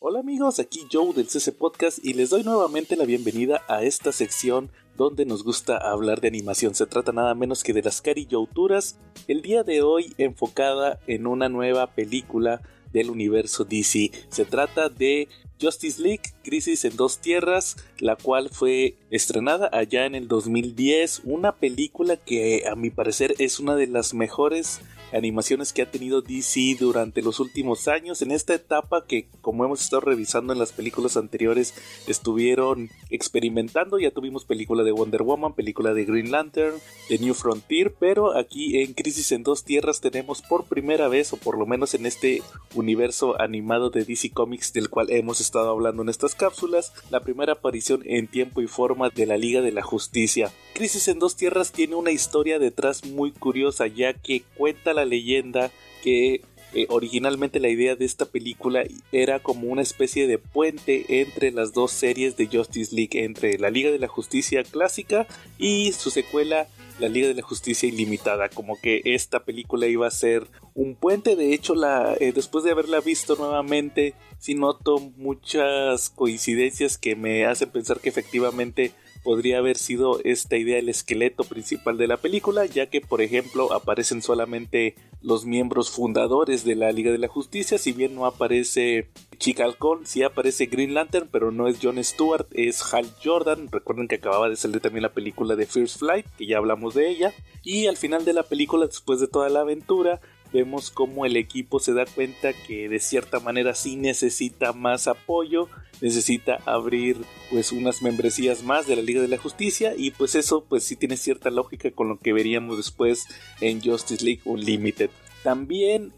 Hola amigos, aquí Joe del CC Podcast y les doy nuevamente la bienvenida a esta sección donde nos gusta hablar de animación. Se trata nada menos que de las carillauturas, el día de hoy enfocada en una nueva película del universo DC. Se trata de Justice League Crisis en Dos Tierras, la cual fue estrenada allá en el 2010, una película que a mi parecer es una de las mejores animaciones que ha tenido DC durante los últimos años, en esta etapa que, como hemos estado revisando en las películas anteriores, estuvieron experimentando. Ya tuvimos película de Wonder Woman, película de Green Lantern, de New Frontier, pero aquí en Crisis en Dos Tierras tenemos por primera vez, o por lo menos en este universo animado de DC Comics del cual hemos estado hablando en estas cápsulas, la primera aparición en tiempo y forma de la Liga de la Justicia. Crisis en Dos Tierras tiene una historia detrás muy curiosa, ya que cuenta la leyenda que originalmente la idea de esta película era como una especie de puente entre las dos series de Justice League, entre la Liga de la Justicia clásica y su secuela, la Liga de la Justicia Ilimitada, como que esta película iba a ser un puente. De hecho, después de haberla visto nuevamente, sí noto muchas coincidencias que me hacen pensar que efectivamente podría haber sido esta idea el esqueleto principal de la película, ya que por ejemplo aparecen solamente los miembros fundadores de la Liga de la Justicia. Si bien no aparece Chica Halcón, sí aparece Green Lantern, pero no es John Stewart, es Hal Jordan. Recuerden que acababa de salir también la película de First Flight, que ya hablamos de ella, y al final de la película, después de toda la aventura, vemos cómo el equipo se da cuenta que de cierta manera sí necesita más apoyo, necesita abrir pues unas membresías más de la Liga de la Justicia, y pues eso pues sí tiene cierta lógica con lo que veríamos después en Justice League Unlimited. También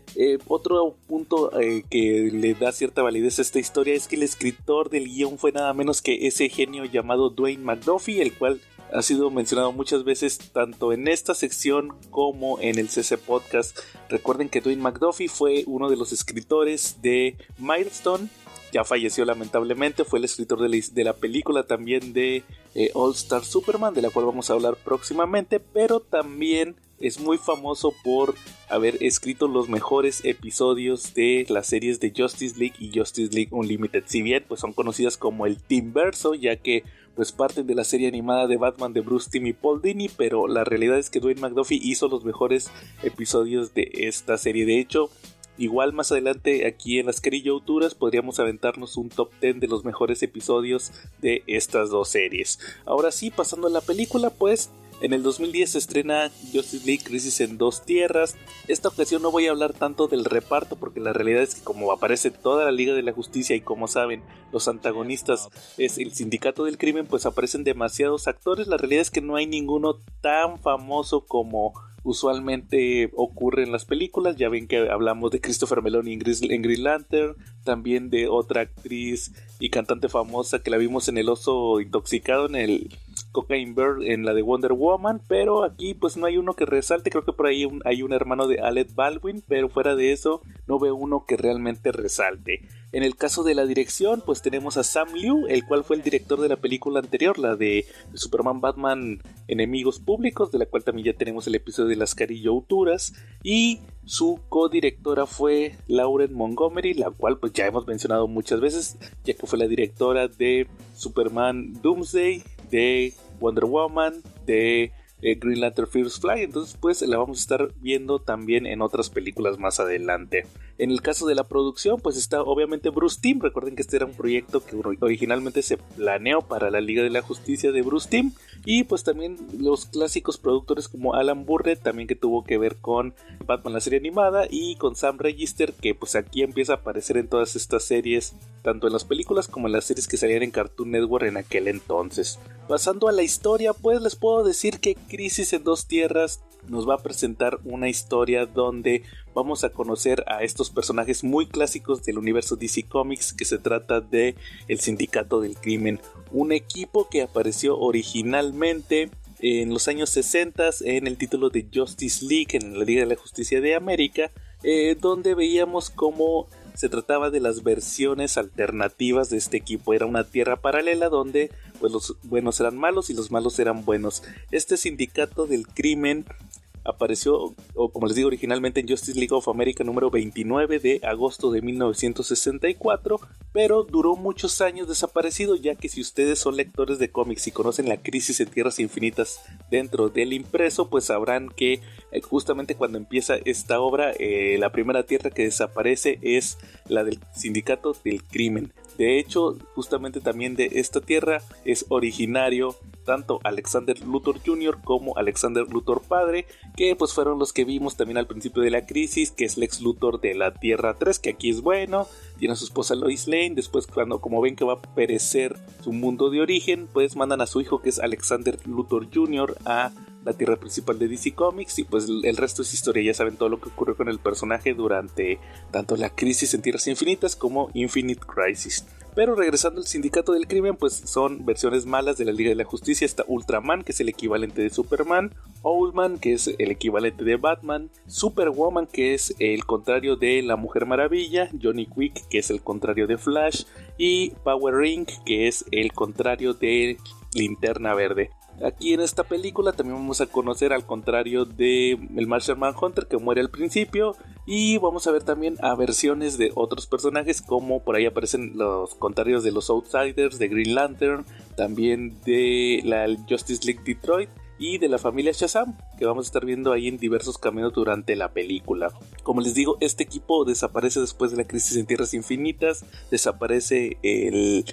otro punto que le da cierta validez a esta historia es que el escritor del guión fue nada menos que ese genio llamado Dwayne McDuffie, el cual ha sido mencionado muchas veces tanto en esta sección como en el CC Podcast. Recuerden que Dwayne McDuffie fue uno de los escritores de Milestone, ya falleció lamentablemente, fue el escritor de la película también de All Star Superman, de la cual vamos a hablar próximamente, pero también es muy famoso por haber escrito los mejores episodios de las series de Justice League y Justice League Unlimited. Si bien pues son conocidas como el Teamverso, ya que pues parten de la serie animada de Batman de Bruce Timm y Paul Dini, pero la realidad es que Dwayne McDuffie hizo los mejores episodios de esta serie. De hecho, igual más adelante aquí en las Carillouturas podríamos aventarnos un top 10 de los mejores episodios de estas dos series. Ahora sí, pasando a la película, pues en el 2010 se estrena Justice League Crisis en Dos Tierras. Esta ocasión no voy a hablar tanto del reparto, porque la realidad es que como aparece toda la Liga de la Justicia y como saben los antagonistas es el Sindicato del Crimen, pues aparecen demasiados actores. La realidad es que no hay ninguno tan famoso como usualmente ocurre en las películas. Ya ven que hablamos de Christopher Meloni en Green Lantern, también de otra actriz y cantante famosa que la vimos en El Oso Intoxicado, en el Cocaine Bird, en la de Wonder Woman, pero aquí pues no hay uno que resalte. Creo que por ahí hay un hermano de Alec Baldwin, pero fuera de eso no veo uno que realmente resalte. En el caso de la dirección, pues tenemos a Sam Liu, el cual fue el director de la película anterior, la de Superman Batman Enemigos Públicos, de la cual también ya tenemos el episodio de las Carillouturas, y su codirectora fue Lauren Montgomery, la cual pues ya hemos mencionado muchas veces, ya que fue la directora de Superman Doomsday, de Wonder Woman, de Green Lantern First Flight. Entonces pues la vamos a estar viendo también en otras películas más adelante. En el caso de la producción pues está obviamente Bruce Timm. Recuerden que este era un proyecto que originalmente se planeó para la Liga de la Justicia de Bruce Timm, y pues también los clásicos productores como Alan Burnett, también que tuvo que ver con Batman la serie animada, y con Sam Register, que pues aquí empieza a aparecer en todas estas series, tanto en las películas como en las series que salían en Cartoon Network en aquel entonces. Pasando a la historia, pues les puedo decir que Crisis en Dos Tierras nos va a presentar una historia donde vamos a conocer a estos personajes muy clásicos del universo DC Comics, que se trata de el Sindicato del Crimen, un equipo que apareció originalmente en los años 60 en el título de Justice League, en la Liga de la Justicia de América, donde veíamos cómo se trataba de las versiones alternativas de este equipo. Era una tierra paralela donde pues los buenos eran malos y los malos eran buenos. Este Sindicato del Crimen apareció, o como les digo, originalmente en Justice League of America número 29 de agosto de 1964, pero duró muchos años desaparecido, ya que si ustedes son lectores de cómics y conocen la Crisis en Tierras Infinitas dentro del impreso, pues sabrán que justamente cuando empieza esta obra, la primera tierra que desaparece es la del Sindicato del Crimen. De hecho, justamente también de esta tierra es originario tanto Alexander Luthor Jr. como Alexander Luthor Padre, que pues fueron los que vimos también al principio de la crisis, que es Lex Luthor de la Tierra 3, que aquí es bueno, tiene a su esposa Lois Lane. Después, cuando como ven que va a perecer su mundo de origen, pues mandan a su hijo, que es Alexander Luthor Jr., a la tierra principal de DC Comics, y pues el resto es historia. Ya saben todo lo que ocurrió con el personaje durante tanto la Crisis en Tierras Infinitas como Infinite Crisis. Pero regresando al Sindicato del Crimen, pues son versiones malas de la Liga de la Justicia. Está Ultraman, que es el equivalente de Superman, Owlman, que es el equivalente de Batman, Superwoman, que es el contrario de la Mujer Maravilla, Johnny Quick, que es el contrario de Flash, y Power Ring, que es el contrario de Linterna Verde. Aquí en esta película también vamos a conocer, al contrario de el Martian Manhunter, que muere al principio, Y vamos a ver también a versiones de otros personajes, como por ahí aparecen los contrarios de los Outsiders, de Green Lantern, también de la Justice League Detroit y de la familia Shazam, que vamos a estar viendo ahí en diversos cameos durante la película. Como les digo, este equipo desaparece después de la crisis en Tierras Infinitas, desaparece el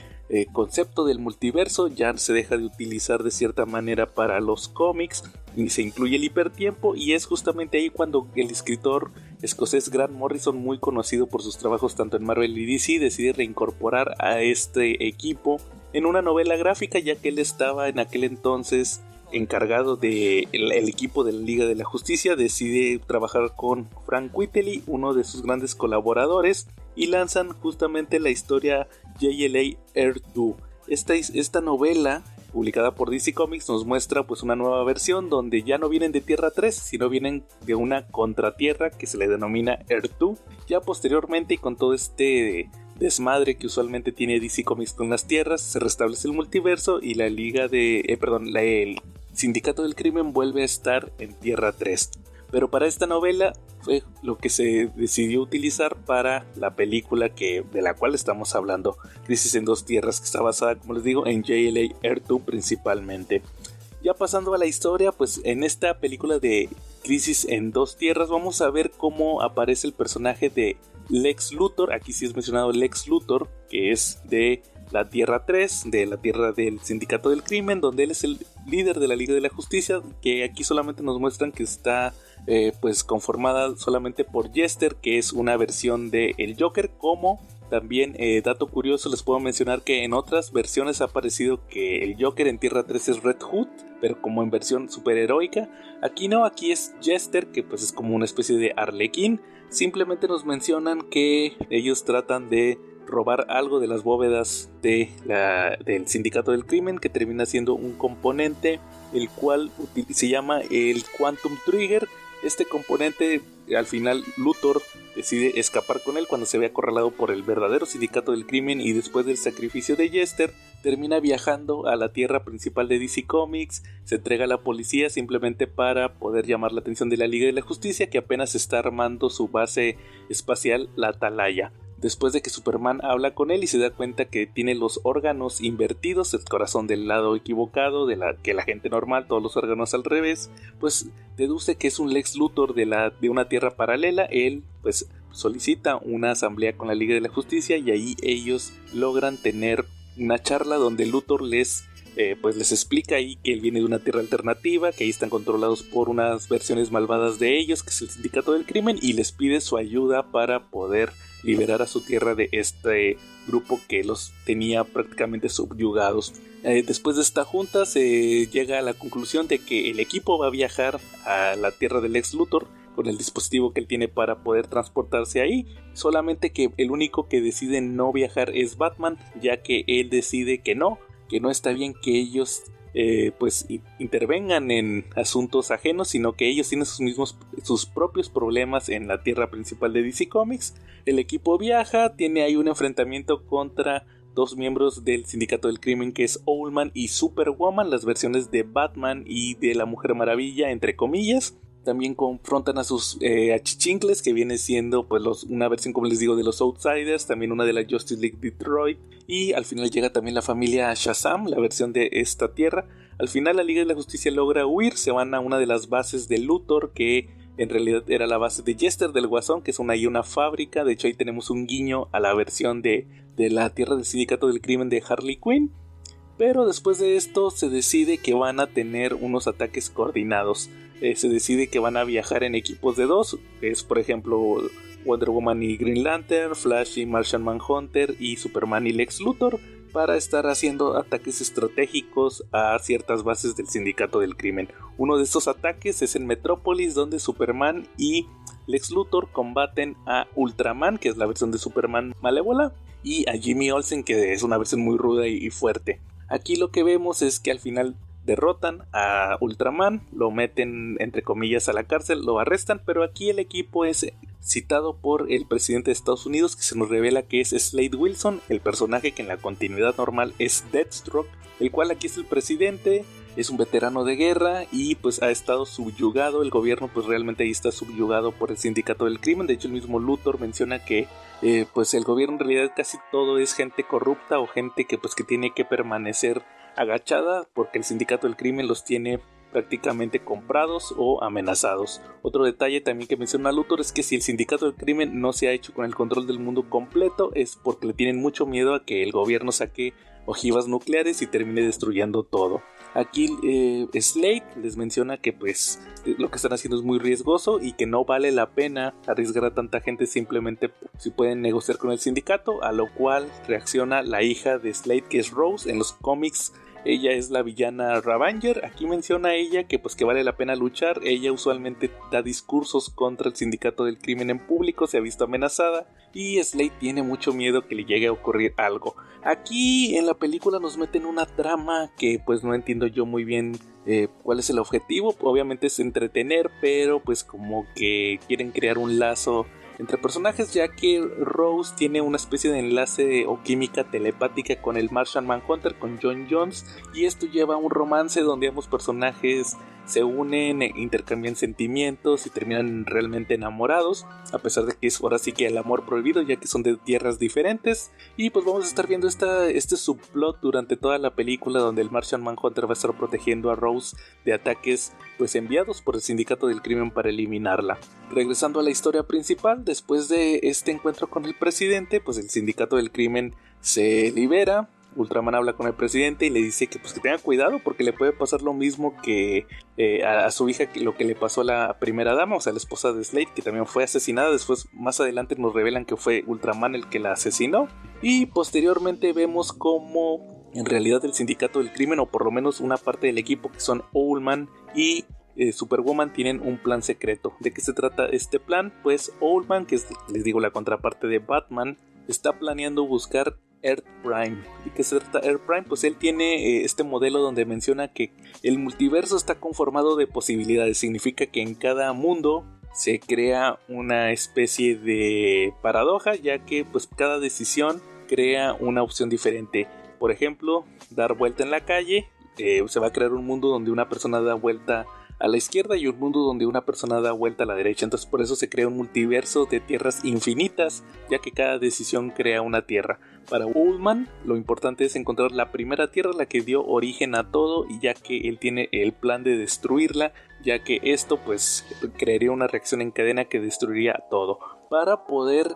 concepto del multiverso, ya se deja de utilizar de cierta manera para los cómics y se incluye el hipertiempo, y es justamente ahí cuando el escritor escocés Grant Morrison, muy conocido por sus trabajos tanto en Marvel y DC, decide reincorporar a este equipo en una novela gráfica, ya que él estaba en aquel entonces encargado del equipo de la Liga de la Justicia. Decide trabajar con Frank Whiteley, uno de sus grandes colaboradores, y lanzan justamente la historia JLA Earth 2. Esta novela, publicada por DC Comics, nos muestra pues una nueva versión donde ya no vienen de Tierra 3, sino vienen de una contratierra que se le denomina Earth 2. Ya posteriormente, y con todo este desmadre que usualmente tiene DC Comics con las tierras, se restablece el multiverso y la liga el Sindicato del Crimen vuelve a estar en Tierra 3. Pero para esta novela fue lo que se decidió utilizar para la película de la cual estamos hablando, Crisis en Dos Tierras, que está basada, como les digo, en JLA Earth 2 principalmente. Ya pasando a la historia, pues en esta película de Crisis en Dos Tierras vamos a ver cómo aparece el personaje de Lex Luthor. Aquí sí es mencionado Lex Luthor, que es de la Tierra 3, de la Tierra del Sindicato del Crimen, donde él es el líder de la Liga de la Justicia, que aquí solamente nos muestran que está pues conformada solamente por Jester, que es una versión de el Joker. Como también dato curioso, les puedo mencionar que en otras versiones ha aparecido que el Joker en Tierra 3 es Red Hood, pero como en versión superheroica. Aquí no, aquí es Jester, que pues es como una especie de Arlequín. Simplemente nos mencionan que ellos tratan de robar algo de las bóvedas del Sindicato del Crimen, que termina siendo un componente el cual se llama el Quantum Trigger. Este componente, al final Luthor decide escapar con él cuando se ve acorralado por el verdadero Sindicato del Crimen, y después del sacrificio de Jester termina viajando a la tierra principal de DC Comics. Se entrega a la policía simplemente para poder llamar la atención de la Liga de la Justicia, que apenas está armando su base espacial, la Atalaya. Después de que Superman habla con él y se da cuenta que tiene los órganos invertidos, el corazón del lado equivocado, que la gente normal, todos los órganos al revés, pues deduce que es un Lex Luthor de una tierra paralela. Él pues solicita una asamblea con la Liga de la Justicia, y ahí ellos logran tener una charla donde Luthor les explica ahí que él viene de una tierra alternativa, que ahí están controlados por unas versiones malvadas de ellos, que es el Sindicato del Crimen, y les pide su ayuda para poder liberar a su tierra de este grupo que los tenía prácticamente subyugados. Después de esta junta se llega a la conclusión de que el equipo va a viajar a la tierra del Lex Luthor con el dispositivo que él tiene para poder transportarse ahí, solamente que el único que decide no viajar es Batman, ya que él decide que no está bien que ellos intervengan en asuntos ajenos, sino que ellos tienen sus propios problemas en la tierra principal de DC Comics. El equipo viaja, tiene ahí un enfrentamiento contra dos miembros del Sindicato del Crimen, que es Owlman y Superwoman, las versiones de Batman y de la Mujer Maravilla, entre comillas. También confrontan a sus achichincles, que viene siendo pues una versión, como les digo, de los Outsiders, también una de la Justice League Detroit, y al final llega también la familia Shazam, la versión de esta tierra. Al final la Liga de la Justicia logra huir, se van a una de las bases de Luthor, que en realidad era la base de Jester, del Guasón, que es una fábrica. De hecho ahí tenemos un guiño a la versión de la tierra del Sindicato del Crimen de Harley Quinn. Pero después de esto se decide que van a tener unos ataques coordinados. Se decide que van a viajar en equipos de dos, que es por ejemplo Wonder Woman y Green Lantern, Flash y Martian Manhunter, y Superman y Lex Luthor, para estar haciendo ataques estratégicos a ciertas bases del Sindicato del Crimen. Uno de estos ataques es en Metrópolis, donde Superman y Lex Luthor combaten a Ultraman, que es la versión de Superman malévola, y a Jimmy Olsen, que es una versión muy ruda y fuerte. Aquí lo que vemos es que al final derrotan a Ultraman, lo meten entre comillas a la cárcel, lo arrestan, pero aquí el equipo es citado por el presidente de Estados Unidos, que se nos revela que es Slade Wilson, el personaje que en la continuidad normal es Deathstroke, el cual aquí es el presidente. es un veterano de guerra y pues ha estado subyugado, el gobierno pues realmente ahí está subyugado por el sindicato del crimen. De hecho el mismo Luthor menciona que pues el gobierno en realidad casi todo es gente corrupta o gente que pues que tiene que permanecer agachada porque el sindicato del crimen los tiene prácticamente comprados o amenazados. Otro detalle también que menciona Luthor es que si el sindicato del crimen no se ha hecho con el control del mundo completo es porque le tienen mucho miedo a que el gobierno saque ojivas nucleares y termine destruyendo todo. Aquí Slade les menciona que pues lo que están haciendo es muy riesgoso y que no vale la pena arriesgar a tanta gente simplemente si pueden negociar con el sindicato, a lo cual reacciona la hija de Slade, que es Rose. En los cómics ella es la villana Ravager. Aquí menciona ella que pues que vale la pena luchar. Ella usualmente da discursos contra el sindicato del crimen en público, se ha visto amenazada y Slade tiene mucho miedo que le llegue a ocurrir algo. Aquí en la película nos meten una trama que pues no entiendo yo muy bien cuál es el objetivo. Obviamente es entretener, pero pues como que quieren crear un lazo entre personajes, ya que Rose tiene una especie de enlace o química telepática con el Martian Manhunter, con John Jones, y esto lleva a un romance donde ambos personajes se unen, intercambian sentimientos y terminan realmente enamorados, a pesar de que es ahora sí que el amor prohibido, ya que son de tierras diferentes. Y pues vamos a estar viendo este subplot durante toda la película, donde el Martian Manhunter va a estar protegiendo a Rose de ataques pues enviados por el sindicato del crimen para eliminarla. Regresando a la historia principal, después de este encuentro con el presidente, pues el sindicato del crimen se libera. Ultraman habla con el presidente y le dice que pues que tenga cuidado porque le puede pasar lo mismo que a su hija, que lo que le pasó a la primera dama, o sea la esposa de Slade, que también fue asesinada. Después más adelante nos revelan que fue Ultraman el que la asesinó, y posteriormente vemos cómo en realidad el sindicato del crimen, o por lo menos una parte del equipo que son Owlman y Superwoman, tienen un plan secreto. ¿De qué se trata este plan? Pues Owlman, que es, les digo, la contraparte de Batman, está planeando buscar Earth Prime. ¿Y qué se trata Earth Prime? Pues él tiene este modelo donde menciona que el multiverso está conformado de posibilidades. Significa que en cada mundo se crea una especie de paradoja, ya que pues cada decisión crea una opción diferente. Por ejemplo, dar vuelta en la calle, se va a crear un mundo donde una persona da vuelta a la izquierda y un mundo donde una persona da vuelta a la derecha. Entonces por eso se crea un multiverso de tierras infinitas, ya que cada decisión crea una tierra. Para Owlman lo importante es encontrar la primera tierra, la que dio origen a todo, y ya que él tiene el plan de destruirla, ya que esto pues crearía una reacción en cadena que destruiría todo. Para poder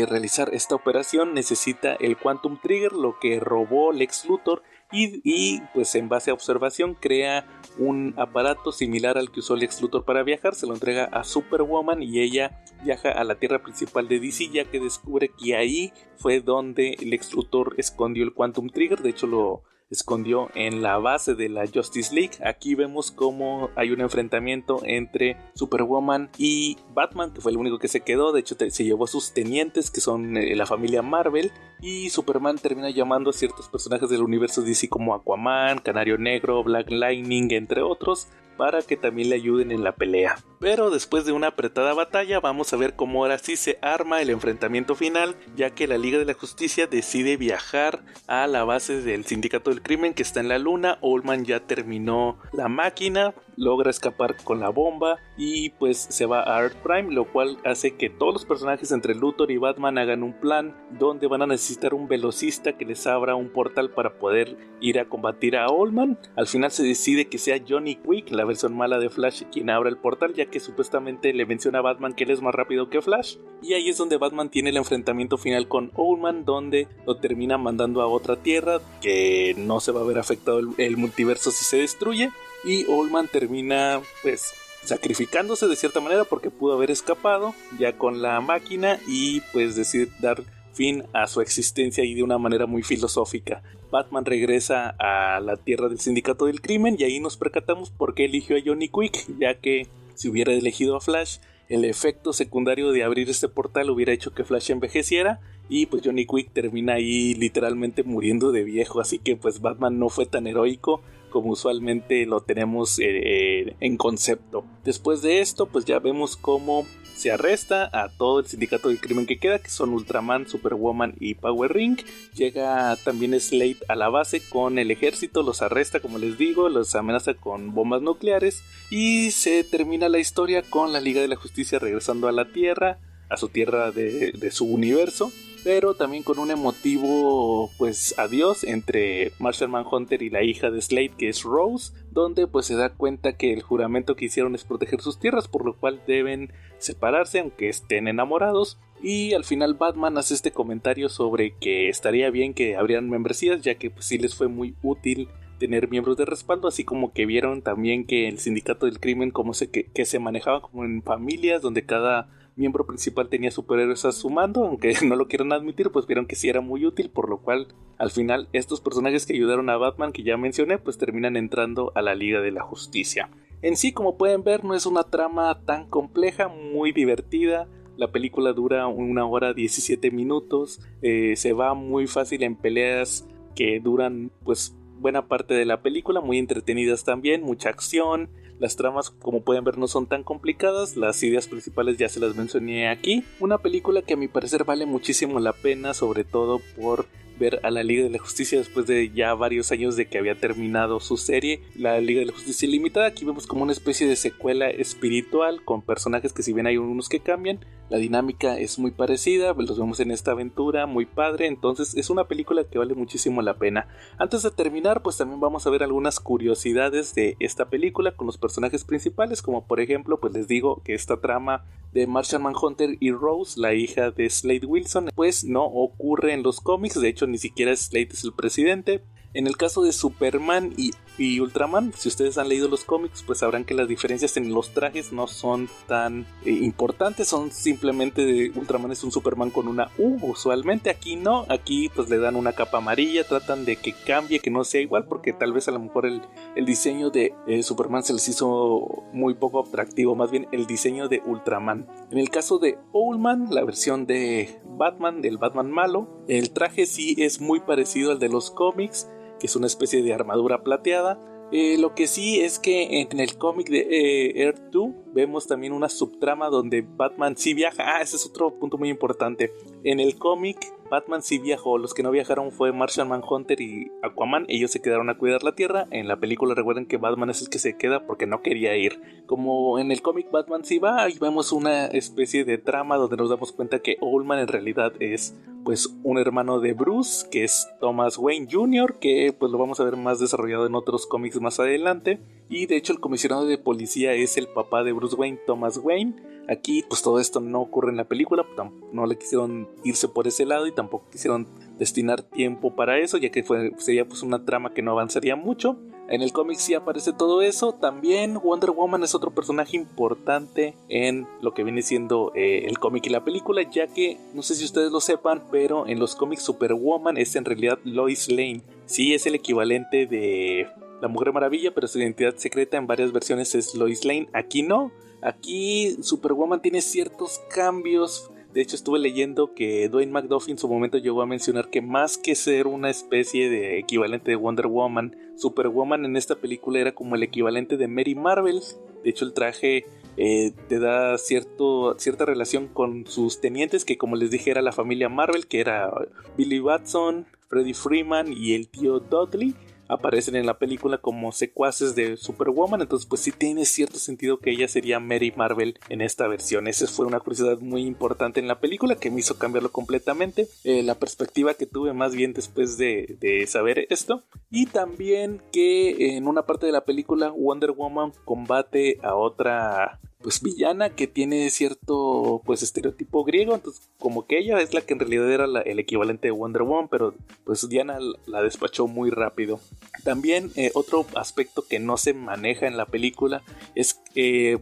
realizar esta operación necesita el Quantum Trigger, lo que robó Lex Luthor, y pues en base a observación crea un aparato similar al que usó Lex Luthor para viajar. Se lo entrega a Superwoman y ella viaja a la tierra principal de DC, ya que descubre que ahí fue donde Lex Luthor escondió el Quantum Trigger. De hecho lo escondió en la base de la Justice League. Aquí vemos cómo hay un enfrentamiento entre Superwoman y Batman, que fue el único que se quedó. De hecho se llevó a sus tenientes, que son la familia Marvel, y Superman termina llamando a ciertos personajes del universo DC como Aquaman, Canario Negro, Black Lightning, entre otros, para que también le ayuden en la pelea. Pero después de una apretada batalla vamos a ver cómo ahora sí se arma el enfrentamiento final, ya que la Liga de la Justicia decide viajar a la base del Sindicato del Crimen, que está en la luna. Owlman ya terminó la máquina, logra escapar con la bomba y pues se va a Earth Prime, lo cual hace que todos los personajes entre Luthor y Batman hagan un plan donde van a necesitar un velocista que les abra un portal para poder ir a combatir a Owlman. Al final se decide que sea Johnny Quick, la versión mala de Flash, quien abra el portal, ya que supuestamente le menciona a Batman que él es más rápido que Flash, y ahí es donde Batman tiene el enfrentamiento final con Owlman, donde lo termina mandando a otra tierra, que no se va a ver afectado el multiverso si se destruye, y Owlman termina pues sacrificándose de cierta manera porque pudo haber escapado ya con la máquina, y pues decide dar fin a su existencia y de una manera muy filosófica. Batman regresa a la tierra del Sindicato del Crimen y ahí nos percatamos por qué eligió a Johnny Quick, ya que si hubiera elegido a Flash, el efecto secundario de abrir este portal hubiera hecho que Flash envejeciera, y pues Johnny Quick termina ahí literalmente muriendo de viejo. Así que pues Batman no fue tan heroico como usualmente lo tenemos en concepto. Después de esto pues ya vemos cómo se arresta a todo el sindicato del crimen que queda, que son Ultraman, Superwoman y Power Ring. Llega también Slade a la base con el ejército, los arresta, como les digo, los amenaza con bombas nucleares y se termina la historia con la Liga de la Justicia regresando a la Tierra, a su tierra de su universo, pero también con un emotivo pues adiós entre Martian Manhunter y la hija de Slade, que es Rose, donde pues se da cuenta que el juramento que hicieron es proteger sus tierras, por lo cual deben separarse aunque estén enamorados. Y al final Batman hace este comentario sobre que estaría bien que abrieran membresías, ya que pues sí les fue muy útil tener miembros de respaldo, así como que vieron también que el sindicato del crimen como que se manejaba como en familias, donde cada miembro principal tenía superhéroes a su mando, aunque no lo quieran admitir, pues vieron que sí era muy útil, por lo cual al final estos personajes que ayudaron a Batman, que ya mencioné, pues terminan entrando a la Liga de la Justicia. En sí, como pueden ver, no es una trama tan compleja, muy divertida. La película dura 1 hora 17 minutos, se va muy fácil en peleas que duran pues buena parte de la película, muy entretenidas también, mucha acción. Las tramas, como pueden ver, no son tan complicadas, las ideas principales ya se las mencioné aquí. Una película que a mi parecer vale muchísimo la pena, sobre todo por ver a la Liga de la Justicia después de ya varios años de que había terminado su serie, la Liga de la Justicia Ilimitada. Aquí vemos como una especie de secuela espiritual con personajes que, si bien hay unos que cambian, la dinámica es muy parecida, los vemos en esta aventura muy padre. Entonces es una película que vale muchísimo la pena. Antes de terminar, pues también vamos a ver algunas curiosidades de esta película con los personajes principales, como por ejemplo, pues les digo que esta trama de Martian Manhunter y Rose, la hija de Slade Wilson, pues no ocurre en los cómics. De hecho, ni siquiera Slade es el presidente. En el caso de Superman y Ultraman, si ustedes han leído los cómics, pues sabrán que las diferencias en los trajes no son tan importantes, son simplemente Ultraman es un Superman con una U, usualmente. Aquí no, aquí pues le dan una capa amarilla, tratan de que cambie, que no sea igual, porque tal vez a lo mejor el diseño de Superman se les hizo muy poco atractivo, más bien el diseño de Ultraman. En el caso de Owlman, la versión de Batman, del Batman malo, el traje sí es muy parecido al de los cómics, que es una especie de armadura plateada. Lo que sí es que en el cómic de Earth 2 vemos también una subtrama donde Batman sí viaja. Ese es otro punto muy importante. En el cómic Batman sí viajó, los que no viajaron fue Martian Manhunter y Aquaman, ellos se quedaron a cuidar la Tierra. En la película recuerden que Batman es el que se queda porque no quería ir. Como en el cómic Batman sí va, y vemos una especie de trama donde nos damos cuenta que Owlman en realidad es pues un hermano de Bruce, que es Thomas Wayne Jr., que pues lo vamos a ver más desarrollado en otros cómics más adelante. Y de hecho el comisionado de policía es el papá de Bruce Wayne, Thomas Wayne. Aquí pues todo esto no ocurre en la película, no le quisieron irse por ese lado y tampoco quisieron destinar tiempo para eso, ya que sería pues una trama que no avanzaría mucho. En el cómic sí aparece todo eso. También Wonder Woman es otro personaje importante en lo que viene siendo el cómic y la película, ya que, no sé si ustedes lo sepan, pero en los cómics Superwoman es en realidad Lois Lane. Sí, es el equivalente de la Mujer Maravilla, pero su identidad secreta en varias versiones es Lois Lane. Aquí no. Aquí Superwoman tiene ciertos cambios. De hecho, estuve leyendo que Dwayne McDuffie en su momento llegó a mencionar que más que ser una especie de equivalente de Wonder Woman, Superwoman en esta película era como el equivalente de Mary Marvel. De hecho, el traje te da cierta relación con sus tenientes, que como les dije era la familia Marvel, que era Billy Batson, Freddie Freeman y el tío Dudley. Aparecen en la película como secuaces de Superwoman, entonces pues sí tiene cierto sentido que ella sería Mary Marvel en esta versión. Esa fue una curiosidad muy importante en la película que me hizo cambiarlo completamente, la perspectiva que tuve más bien después de saber esto. Y también que en una parte de la película Wonder Woman combate a otra pues villana que tiene cierto pues estereotipo griego, entonces como que ella es la que en realidad era el equivalente de Wonder Woman, pero pues Diana la despachó muy rápido. También otro aspecto que no se maneja en la película es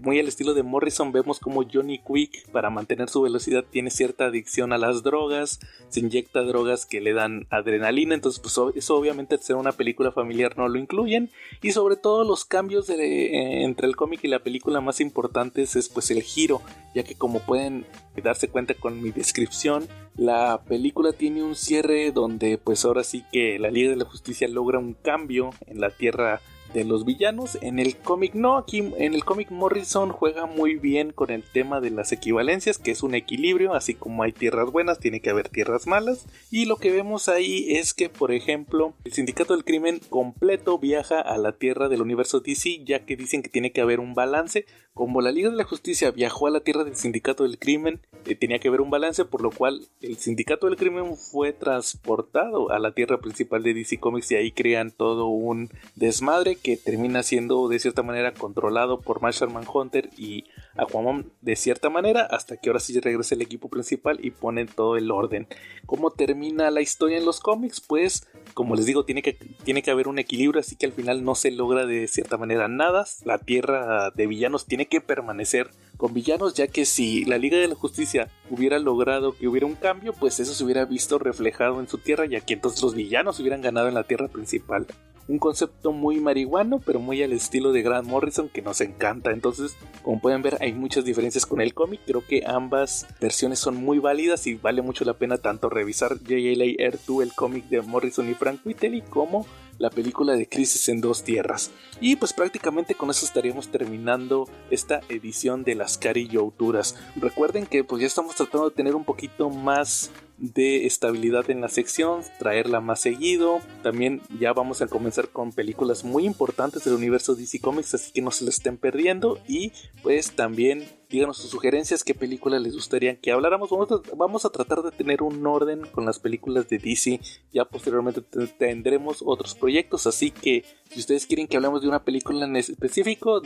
muy al estilo de Morrison, vemos como Johnny Quick para mantener su velocidad tiene cierta adicción a las drogas, se inyecta drogas que le dan adrenalina, entonces pues eso obviamente al ser una película familiar no lo incluyen. Y sobre todo los cambios entre el cómic y la película más importantes es pues el giro, ya que como pueden darse cuenta con mi descripción, la película tiene un cierre donde pues ahora sí que la Liga de la Justicia logra un cambio en la Tierra de los villanos. En el cómic no, aquí en el cómic Morrison juega muy bien con el tema de las equivalencias, que es un equilibrio, así como hay tierras buenas, tiene que haber tierras malas. Y lo que vemos ahí es que, por ejemplo, el Sindicato del Crimen completo viaja a la tierra del universo DC, ya que dicen que tiene que haber un balance. Como la Liga de la Justicia viajó a la tierra del Sindicato del Crimen, tenía que haber un balance, por lo cual el Sindicato del Crimen fue transportado a la tierra principal de DC Comics y ahí crean todo un desmadre que termina siendo de cierta manera controlado por Martian Manhunter y Aquaman de cierta manera, hasta que ahora sí regresa el equipo principal y ponen todo el orden. ¿Cómo termina la historia en los cómics? Pues, como les digo, tiene que haber un equilibrio, así que al final no se logra de cierta manera nada. La tierra de villanos tiene que permanecer con villanos, ya que si la Liga de la Justicia hubiera logrado que hubiera un cambio, pues eso se hubiera visto reflejado en su tierra, ya que entonces los villanos hubieran ganado en la tierra principal. Un concepto muy marihuano, pero muy al estilo de Grant Morrison, que nos encanta. Entonces, como pueden ver, hay muchas diferencias con el cómic. Creo que ambas versiones son muy válidas y vale mucho la pena tanto revisar JLA Air 2, el cómic de Morrison y Frank Whiteley, como la película de Crisis en Dos Tierras. Y pues prácticamente con eso estaríamos terminando esta edición de las Cari-Youturas. Recuerden que pues ya estamos tratando de tener un poquito más de estabilidad en la sección, traerla más seguido. También ya vamos a comenzar con películas muy importantes del universo DC Comics, así que no se lo estén perdiendo. Y pues también díganos sus sugerencias, qué películas les gustaría que habláramos. Vamos a tratar de tener un orden con las películas de DC. Ya posteriormente tendremos otros proyectos, así que si ustedes quieren que hablemos de una película en específico,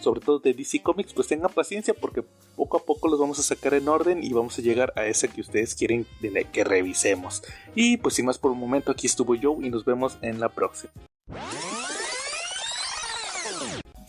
sobre todo de DC Comics, pues tengan paciencia, porque poco a poco los vamos a sacar en orden y vamos a llegar a esa que ustedes quieren que revisemos. Y pues sin más por un momento, aquí estuvo Joe y nos vemos en la próxima.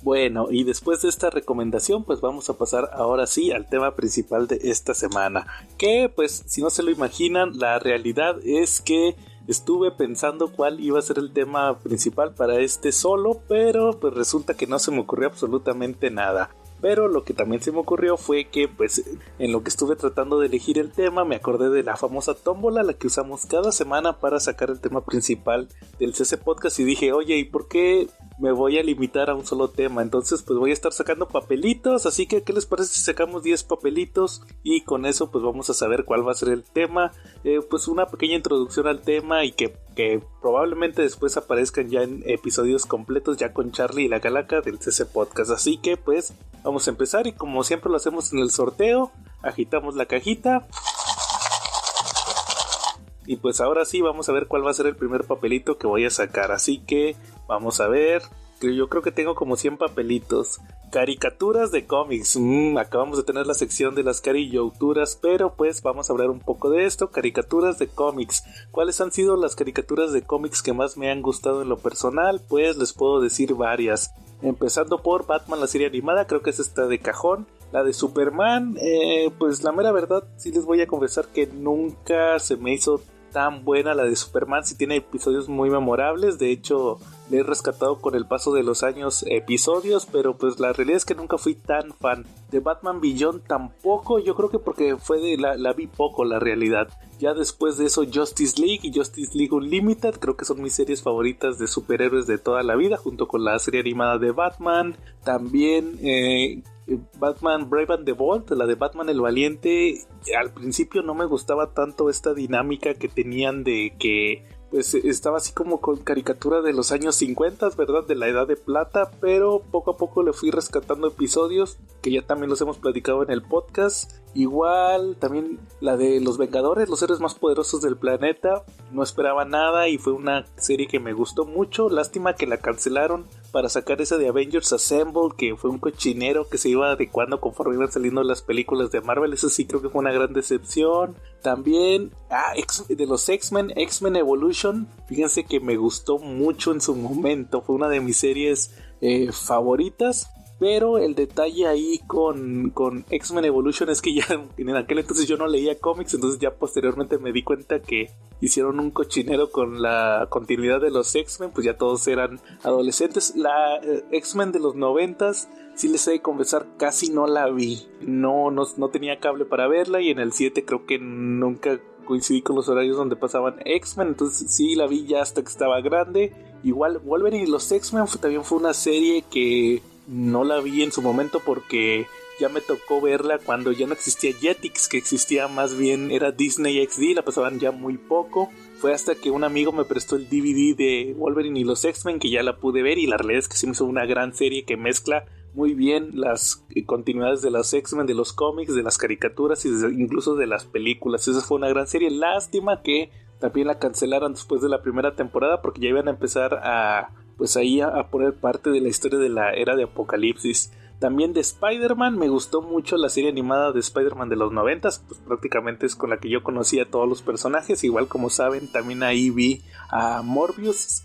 Bueno, y después de esta recomendación, pues vamos a pasar ahora sí al tema principal de esta semana. Que pues si no se lo imaginan, la realidad es que estuve pensando cuál iba a ser el tema principal para este solo, pero pues resulta que no se me ocurrió absolutamente nada. Pero lo que también se me ocurrió fue que pues en lo que estuve tratando de elegir el tema me acordé de la famosa tómbola, la que usamos cada semana para sacar el tema principal del CC Podcast, y dije, oye, ¿y por qué me voy a limitar a un solo tema? Entonces pues voy a estar sacando papelitos, así que ¿qué les parece si sacamos 10 papelitos? Y con eso pues vamos a saber cuál va a ser el tema, pues una pequeña introducción al tema y que probablemente después aparezcan ya en episodios completos ya con Charlie y la Calaca del CC Podcast. Así que pues vamos a empezar y como siempre lo hacemos en el sorteo, agitamos la cajita. Y pues ahora sí vamos a ver cuál va a ser el primer papelito que voy a sacar. Así que vamos a ver. Yo creo que tengo como 100 papelitos. Caricaturas de cómics. Acabamos de tener la sección de las Cari-Youturas, pero pues vamos a hablar un poco de esto. Caricaturas de cómics. ¿Cuáles han sido las caricaturas de cómics que más me han gustado en lo personal? Pues les puedo decir varias. Empezando por Batman, la serie animada, creo que es esta de cajón. La de Superman, pues la mera verdad, sí les voy a confesar que nunca se me hizo tan buena la de Superman. Sí tiene episodios muy memorables, de hecho le he rescatado con el paso de los años episodios, pero pues la realidad es que nunca fui tan fan. De Batman Beyond tampoco, yo creo que porque la vi poco, la realidad. Ya después de eso Justice League y Justice League Unlimited creo que son mis series favoritas de superhéroes de toda la vida, junto con la serie animada de Batman. También Batman Brave and the Bold, la de Batman el Valiente. Al principio no me gustaba tanto esta dinámica que tenían de que pues estaba así como con caricatura de los años 50, ¿verdad? De la Edad de Plata, pero poco a poco le fui rescatando episodios que ya también los hemos platicado en el podcast. Igual también la de Los Vengadores, los héroes más poderosos del planeta. No esperaba nada y fue una serie que me gustó mucho. Lástima que la cancelaron para sacar esa de Avengers Assemble, que fue un cochinero que se iba adecuando conforme iban saliendo las películas de Marvel. Eso sí creo que fue una gran decepción. También de los X-Men Evolution, fíjense que me gustó mucho en su momento, fue una de mis series favoritas. Pero el detalle ahí con X-Men Evolution es que ya en aquel entonces yo no leía cómics, entonces ya posteriormente me di cuenta que hicieron un cochinero con la continuidad de los X-Men, pues ya todos eran adolescentes. La X-Men de los 90s, sí les he de confesar, casi no la vi, no tenía cable para verla, y en el 7 creo que nunca coincidí con los horarios donde pasaban X-Men, entonces sí la vi ya hasta que estaba grande. Igual Wolverine y los X-Men también fue una serie que no la vi en su momento porque ya me tocó verla cuando ya no existía Jetix, que existía más bien era Disney XD, la pasaban ya muy poco. Fue hasta que un amigo me prestó el DVD de Wolverine y los X-Men que ya la pude ver, y la realidad es que sí me hizo una gran serie que mezcla muy bien las continuidades de los X-Men, de los cómics, de las caricaturas y incluso de las películas. Esa fue una gran serie. Lástima que también la cancelaran después de la primera temporada porque ya iban a empezar a poner parte de la historia de la era de Apocalipsis. También de Spider-Man, me gustó mucho la serie animada de Spider-Man de los 90s, pues prácticamente es con la que yo conocí a todos los personajes. Igual, como saben, también ahí vi a Morbius,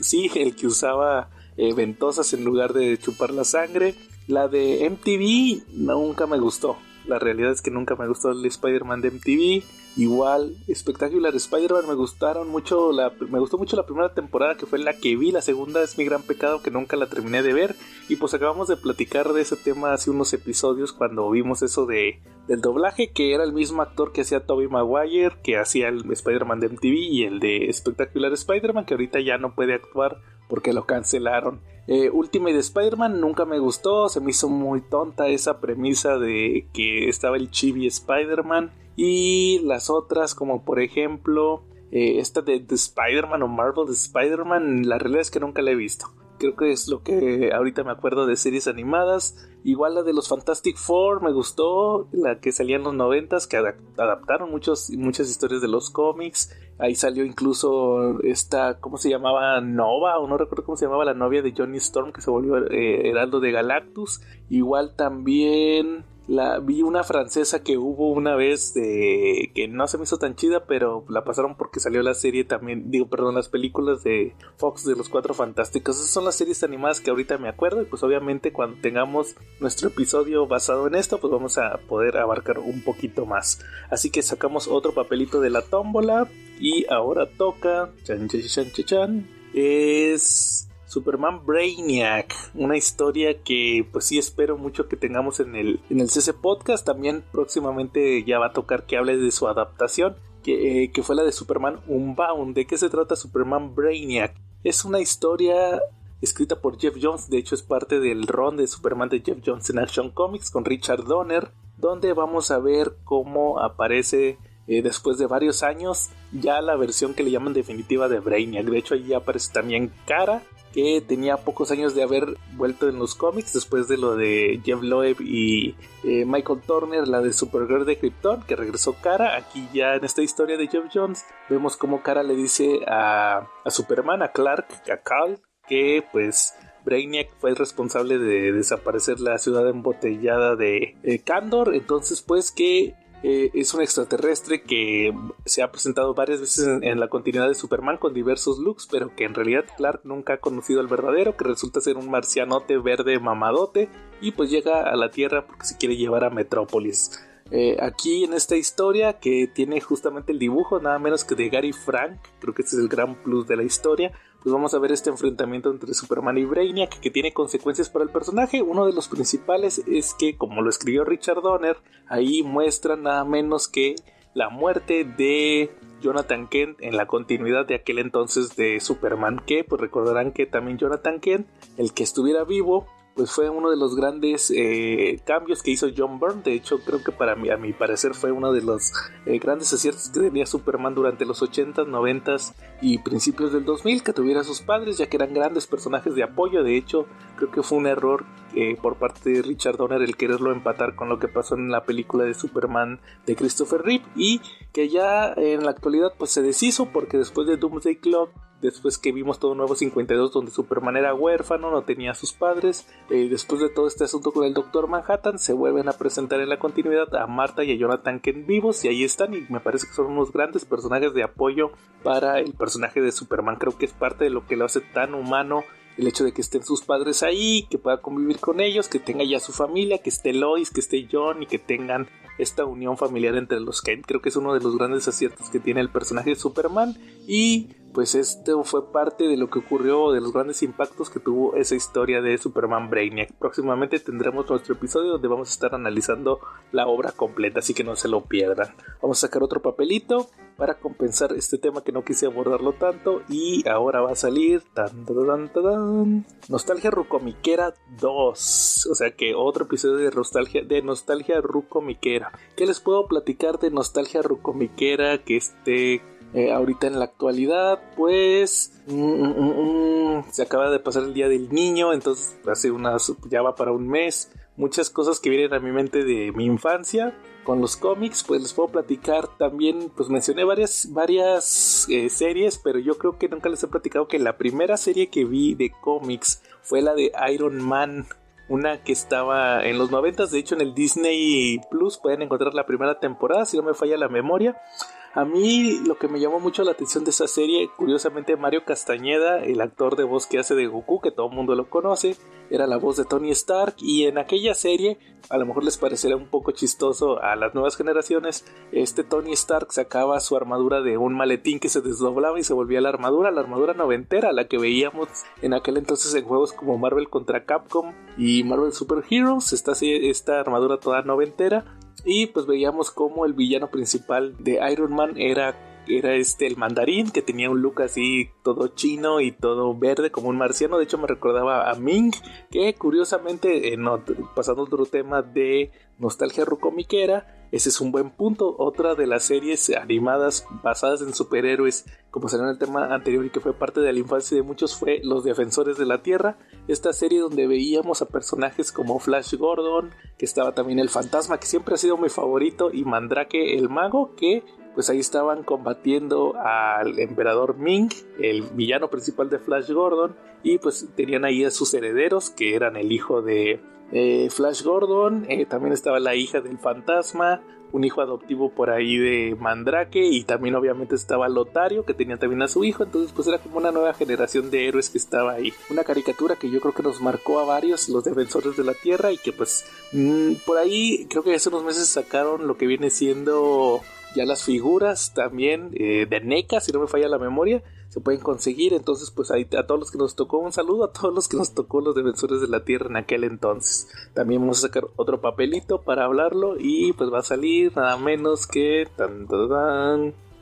sí, el que usaba ventosas en lugar de chupar la sangre. La de MTV nunca me gustó. La realidad es que nunca me gustó el Spider-Man de MTV. Igual, Spectacular Spider-Man me gustó mucho la primera temporada, que fue la que vi. La segunda es mi gran pecado, que nunca la terminé de ver. Y pues acabamos de platicar de ese tema hace unos episodios cuando vimos eso del doblaje, que era el mismo actor que hacía Tobey Maguire, que hacía el Spider-Man de MTV, y el de Spectacular Spider-Man, que ahorita ya no puede actuar porque lo cancelaron. Ultimate Spider-Man nunca me gustó, se me hizo muy tonta esa premisa de que estaba el chibi Spider-Man. Y las otras, como por ejemplo esta de The Spider-Man o Marvel de Spider-Man, la realidad es que nunca la he visto. Creo que es lo que ahorita me acuerdo de series animadas. Igual la de los Fantastic Four me gustó, la que salía en los 90s, que adaptaron muchas historias de los cómics. Ahí salió incluso esta, ¿cómo se llamaba? Nova, o no recuerdo cómo se llamaba, la novia de Johnny Storm, que se volvió Heraldo de Galactus. Igual también vi una francesa que hubo una vez que no se me hizo tan chida, pero la pasaron porque salió la serie también, las películas de Fox de los Cuatro Fantásticos. Esas son las series animadas que ahorita me acuerdo, y pues obviamente cuando tengamos nuestro episodio basado en esto, pues vamos a poder abarcar un poquito más. Así que sacamos otro papelito de la tómbola y ahora toca es Superman Brainiac, una historia que pues sí espero mucho que tengamos en el CC Podcast. También próximamente ya va a tocar que hable de su adaptación, que fue la de Superman Unbound. ¿De qué se trata Superman Brainiac? Es una historia escrita por Geoff Johns, de hecho es parte del run de Superman de Geoff Johns en Action Comics con Richard Donner, donde vamos a ver cómo aparece después de varios años ya la versión que le llaman definitiva de Brainiac. De hecho ahí aparece también Kara, que tenía pocos años de haber vuelto en los cómics después de lo de Jeff Loeb y Michael Turner, la de Supergirl de Krypton, que regresó Kara. Aquí ya en esta historia de Geoff Johns vemos cómo Kara le dice a Superman, a Clark, a Kal, que pues Brainiac fue el responsable de desaparecer la ciudad embotellada de Kandor. Entonces pues que es un extraterrestre que se ha presentado varias veces en la continuidad de Superman con diversos looks, pero que en realidad Clark nunca ha conocido al verdadero, que resulta ser un marcianote verde mamadote, y pues llega a la Tierra porque se quiere llevar a Metrópolis. Aquí en esta historia, que tiene justamente el dibujo nada menos que de Gary Frank, creo que este es el gran plus de la historia, pues vamos a ver este enfrentamiento entre Superman y Brainiac, que tiene consecuencias para el personaje. Uno de los principales es que, como lo escribió Richard Donner, ahí muestra nada menos que la muerte de Jonathan Kent en la continuidad de aquel entonces de Superman, que pues recordarán que también Jonathan Kent, el que estuviera vivo, pues fue uno de los grandes cambios que hizo John Byrne. De hecho creo que a mi parecer fue uno de los grandes aciertos que tenía Superman durante los 80s, 90s y principios del 2000, que tuviera a sus padres, ya que eran grandes personajes de apoyo. De hecho creo que fue un error por parte de Richard Donner el quererlo empatar con lo que pasó en la película de Superman de Christopher Reeve, y que ya en la actualidad pues se deshizo, porque después de Doomsday Clock, después que vimos todo Nuevo 52 donde Superman era huérfano, no tenía a sus padres, después de todo este asunto con el Doctor Manhattan, se vuelven a presentar en la continuidad a Martha y a Jonathan Kent vivos, y ahí están, y me parece que son unos grandes personajes de apoyo para el personaje de Superman. Creo que es parte de lo que lo hace tan humano el hecho de que estén sus padres ahí, que pueda convivir con ellos, que tenga ya su familia, que esté Lois, que esté John, y que tengan esta unión familiar entre los Kent. Creo que es uno de los grandes aciertos que tiene el personaje de Superman. Y pues esto fue parte de lo que ocurrió, de los grandes impactos que tuvo esa historia de Superman Brainiac. Próximamente tendremos nuestro episodio donde vamos a estar analizando la obra completa, así que no se lo pierdan. Vamos a sacar otro papelito para compensar este tema que no quise abordarlo tanto, y ahora va a salir Nostalgia Rucomiquera 2, o sea que otro episodio de Nostalgia Rucomiquera. ¿Qué les puedo platicar de Nostalgia Rucomiquera que esté ahorita en la actualidad? Pues se acaba de pasar el Día del Niño, entonces ya va para un mes. Muchas cosas que vienen a mi mente de mi infancia con los cómics, pues les puedo platicar también. Pues mencioné varias series, pero yo creo que nunca les he platicado que la primera serie que vi de cómics fue la de Iron Man, una que estaba en los 90s, de hecho en el Disney Plus pueden encontrar la primera temporada, si no me falla la memoria. A mí lo que me llamó mucho la atención de esa serie, curiosamente Mario Castañeda, el actor de voz que hace de Goku, que todo el mundo lo conoce, era la voz de Tony Stark, y en aquella serie, a lo mejor les parecerá un poco chistoso a las nuevas generaciones, Tony Stark sacaba su armadura de un maletín que se desdoblaba y se volvía la armadura noventera, la que veíamos en aquel entonces en juegos como Marvel contra Capcom y Marvel Super Heroes, esta armadura toda noventera. Y pues veíamos como el villano principal de Iron Man era el mandarín, que tenía un look así todo chino y todo verde como un marciano. De hecho me recordaba a Ming, que curiosamente, pasando a otro tema de Nostalgia Rucomiquera, ese es un buen punto. Otra de las series animadas basadas en superhéroes, como salió en el tema anterior y que fue parte de la infancia de muchos, fue Los Defensores de la Tierra. Esta serie donde veíamos a personajes como Flash Gordon, que estaba también el Fantasma, que siempre ha sido mi favorito, y Mandrake el Mago, que pues ahí estaban combatiendo al emperador Ming, el villano principal de Flash Gordon, y pues tenían ahí a sus herederos, que eran el hijo de Flash Gordon, también estaba la hija del Fantasma, un hijo adoptivo por ahí de Mandrake, y también obviamente estaba Lotario, que tenía también a su hijo. Entonces pues era como una nueva generación de héroes que estaba ahí, una caricatura que yo creo que nos marcó a varios, Los Defensores de la Tierra, y que pues por ahí creo que hace unos meses sacaron lo que viene siendo ya las figuras también de NECA, si no me falla la memoria, se pueden conseguir. Entonces pues ahí a todos los que nos tocó, un saludo a todos los que nos tocó Los Defensores de la Tierra en aquel entonces. También vamos a sacar otro papelito para hablarlo, y pues va a salir nada menos que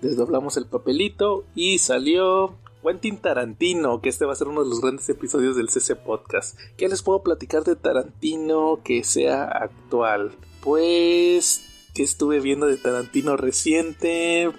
desdoblamos el papelito y salió Quentin Tarantino, que va a ser uno de los grandes episodios del CC Podcast. ¿Qué les puedo platicar de Tarantino que sea actual? Pues que estuve viendo de Tarantino reciente.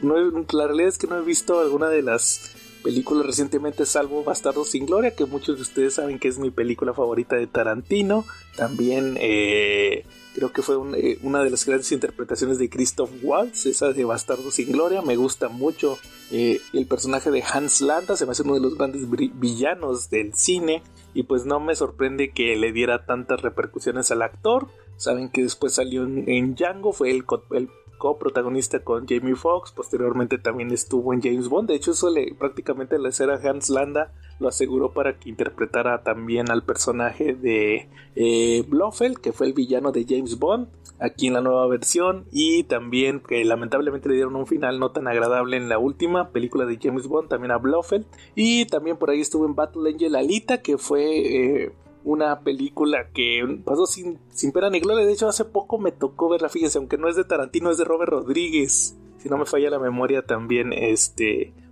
La realidad es que no he visto alguna de las películas recientemente, salvo Bastardos sin Gloria, que muchos de ustedes saben que es mi película favorita de Tarantino. También creo que fue una de las grandes interpretaciones de Christoph Waltz, esa de Bastardos sin Gloria. Me gusta mucho el personaje de Hans Landa, se me hace uno de los grandes villanos del cine, y pues no me sorprende que le diera tantas repercusiones al actor. Saben que después salió en Django, fue el coprotagonista con Jamie Foxx, posteriormente también estuvo en James Bond. De hecho eso prácticamente la escena Hans Landa lo aseguró para que interpretara también al personaje de Blofeld, que fue el villano de James Bond aquí en la nueva versión, y también que lamentablemente le dieron un final no tan agradable en la última película de James Bond también a Blofeld. Y también por ahí estuvo en Battle Angel Alita, que fue una película que pasó sin pena ni gloria. De hecho hace poco me tocó verla, fíjense, aunque no es de Tarantino, es de Robert Rodríguez, si no me falla la memoria. También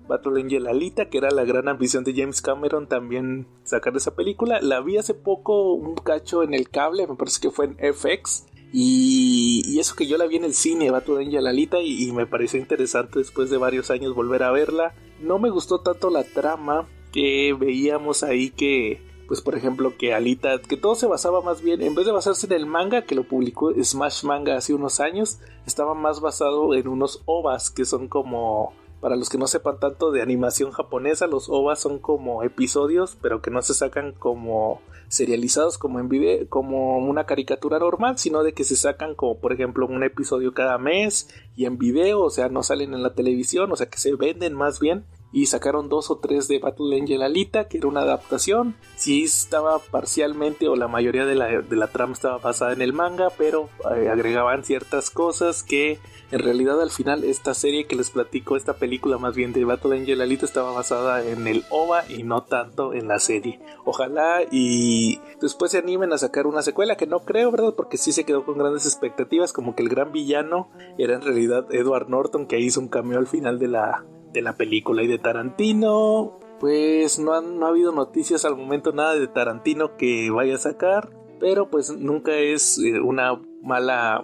Battle Angel Alita, que era la gran ambición de James Cameron también sacar esa película. La vi hace poco un cacho en el cable, me parece que fue en FX, y eso que yo la vi en el cine, Battle Angel Alita, y me pareció interesante después de varios años volver a verla. No me gustó tanto la trama que veíamos ahí, que pues por ejemplo que Alita, que todo se basaba más bien, en vez de basarse en el manga que lo publicó Smash Manga hace unos años, estaba más basado en unos OVAs, que son como, para los que no sepan tanto de animación japonesa, los OVAs son como episodios, pero que no se sacan como serializados como en video, como una caricatura normal, sino de que se sacan como por ejemplo un episodio cada mes y en video, o sea, no salen en la televisión, o sea que se venden más bien. Y sacaron 2 o 3 de Battle Angel Alita, que era una adaptación. Sí estaba parcialmente, o la mayoría de la trama estaba basada en el manga, pero agregaban ciertas cosas que en realidad al final esta serie que les platico, esta película más bien de Battle Angel Alita, estaba basada en el OVA y no tanto en la serie. Ojalá y después se animen a sacar una secuela, que no creo, ¿verdad? Porque sí se quedó con grandes expectativas, como que el gran villano era en realidad Edward Norton, que hizo un cameo al final de la película. Y de Tarantino, pues no ha habido noticias al momento, nada de Tarantino que vaya a sacar, pero pues nunca es una mala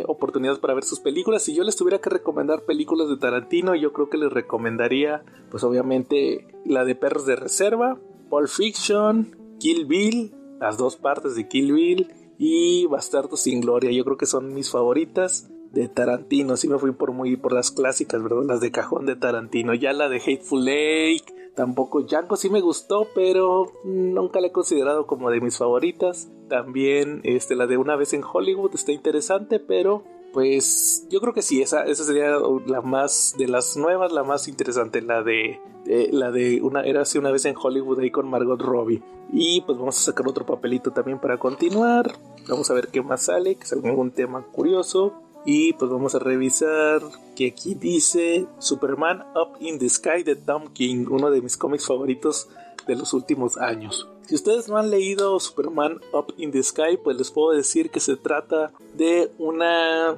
oportunidad para ver sus películas. Si yo les tuviera que recomendar películas de Tarantino, yo creo que les recomendaría pues obviamente la de Perros de Reserva, Pulp Fiction, Kill Bill, las dos partes de Kill Bill y Bastardos sin Gloria. Yo creo que son mis favoritas de Tarantino. Sí me fui por las clásicas, ¿verdad? Las de cajón de Tarantino. Ya la de Hateful Eight, tampoco. Django sí me gustó, pero nunca la he considerado como de mis favoritas. También la de Una vez en Hollywood está interesante, pero pues yo creo que sí, esa sería la más de las nuevas, la más interesante, la de Érase una vez en Hollywood, ahí con Margot Robbie. Y pues vamos a sacar otro papelito también para continuar. Vamos a ver qué más sale, que salga algún tema curioso. Y pues vamos a revisar que aquí dice Superman Up in the Sky de Tom King, uno de mis cómics favoritos de los últimos años. Si ustedes no han leído Superman Up in the Sky, pues les puedo decir que se trata de una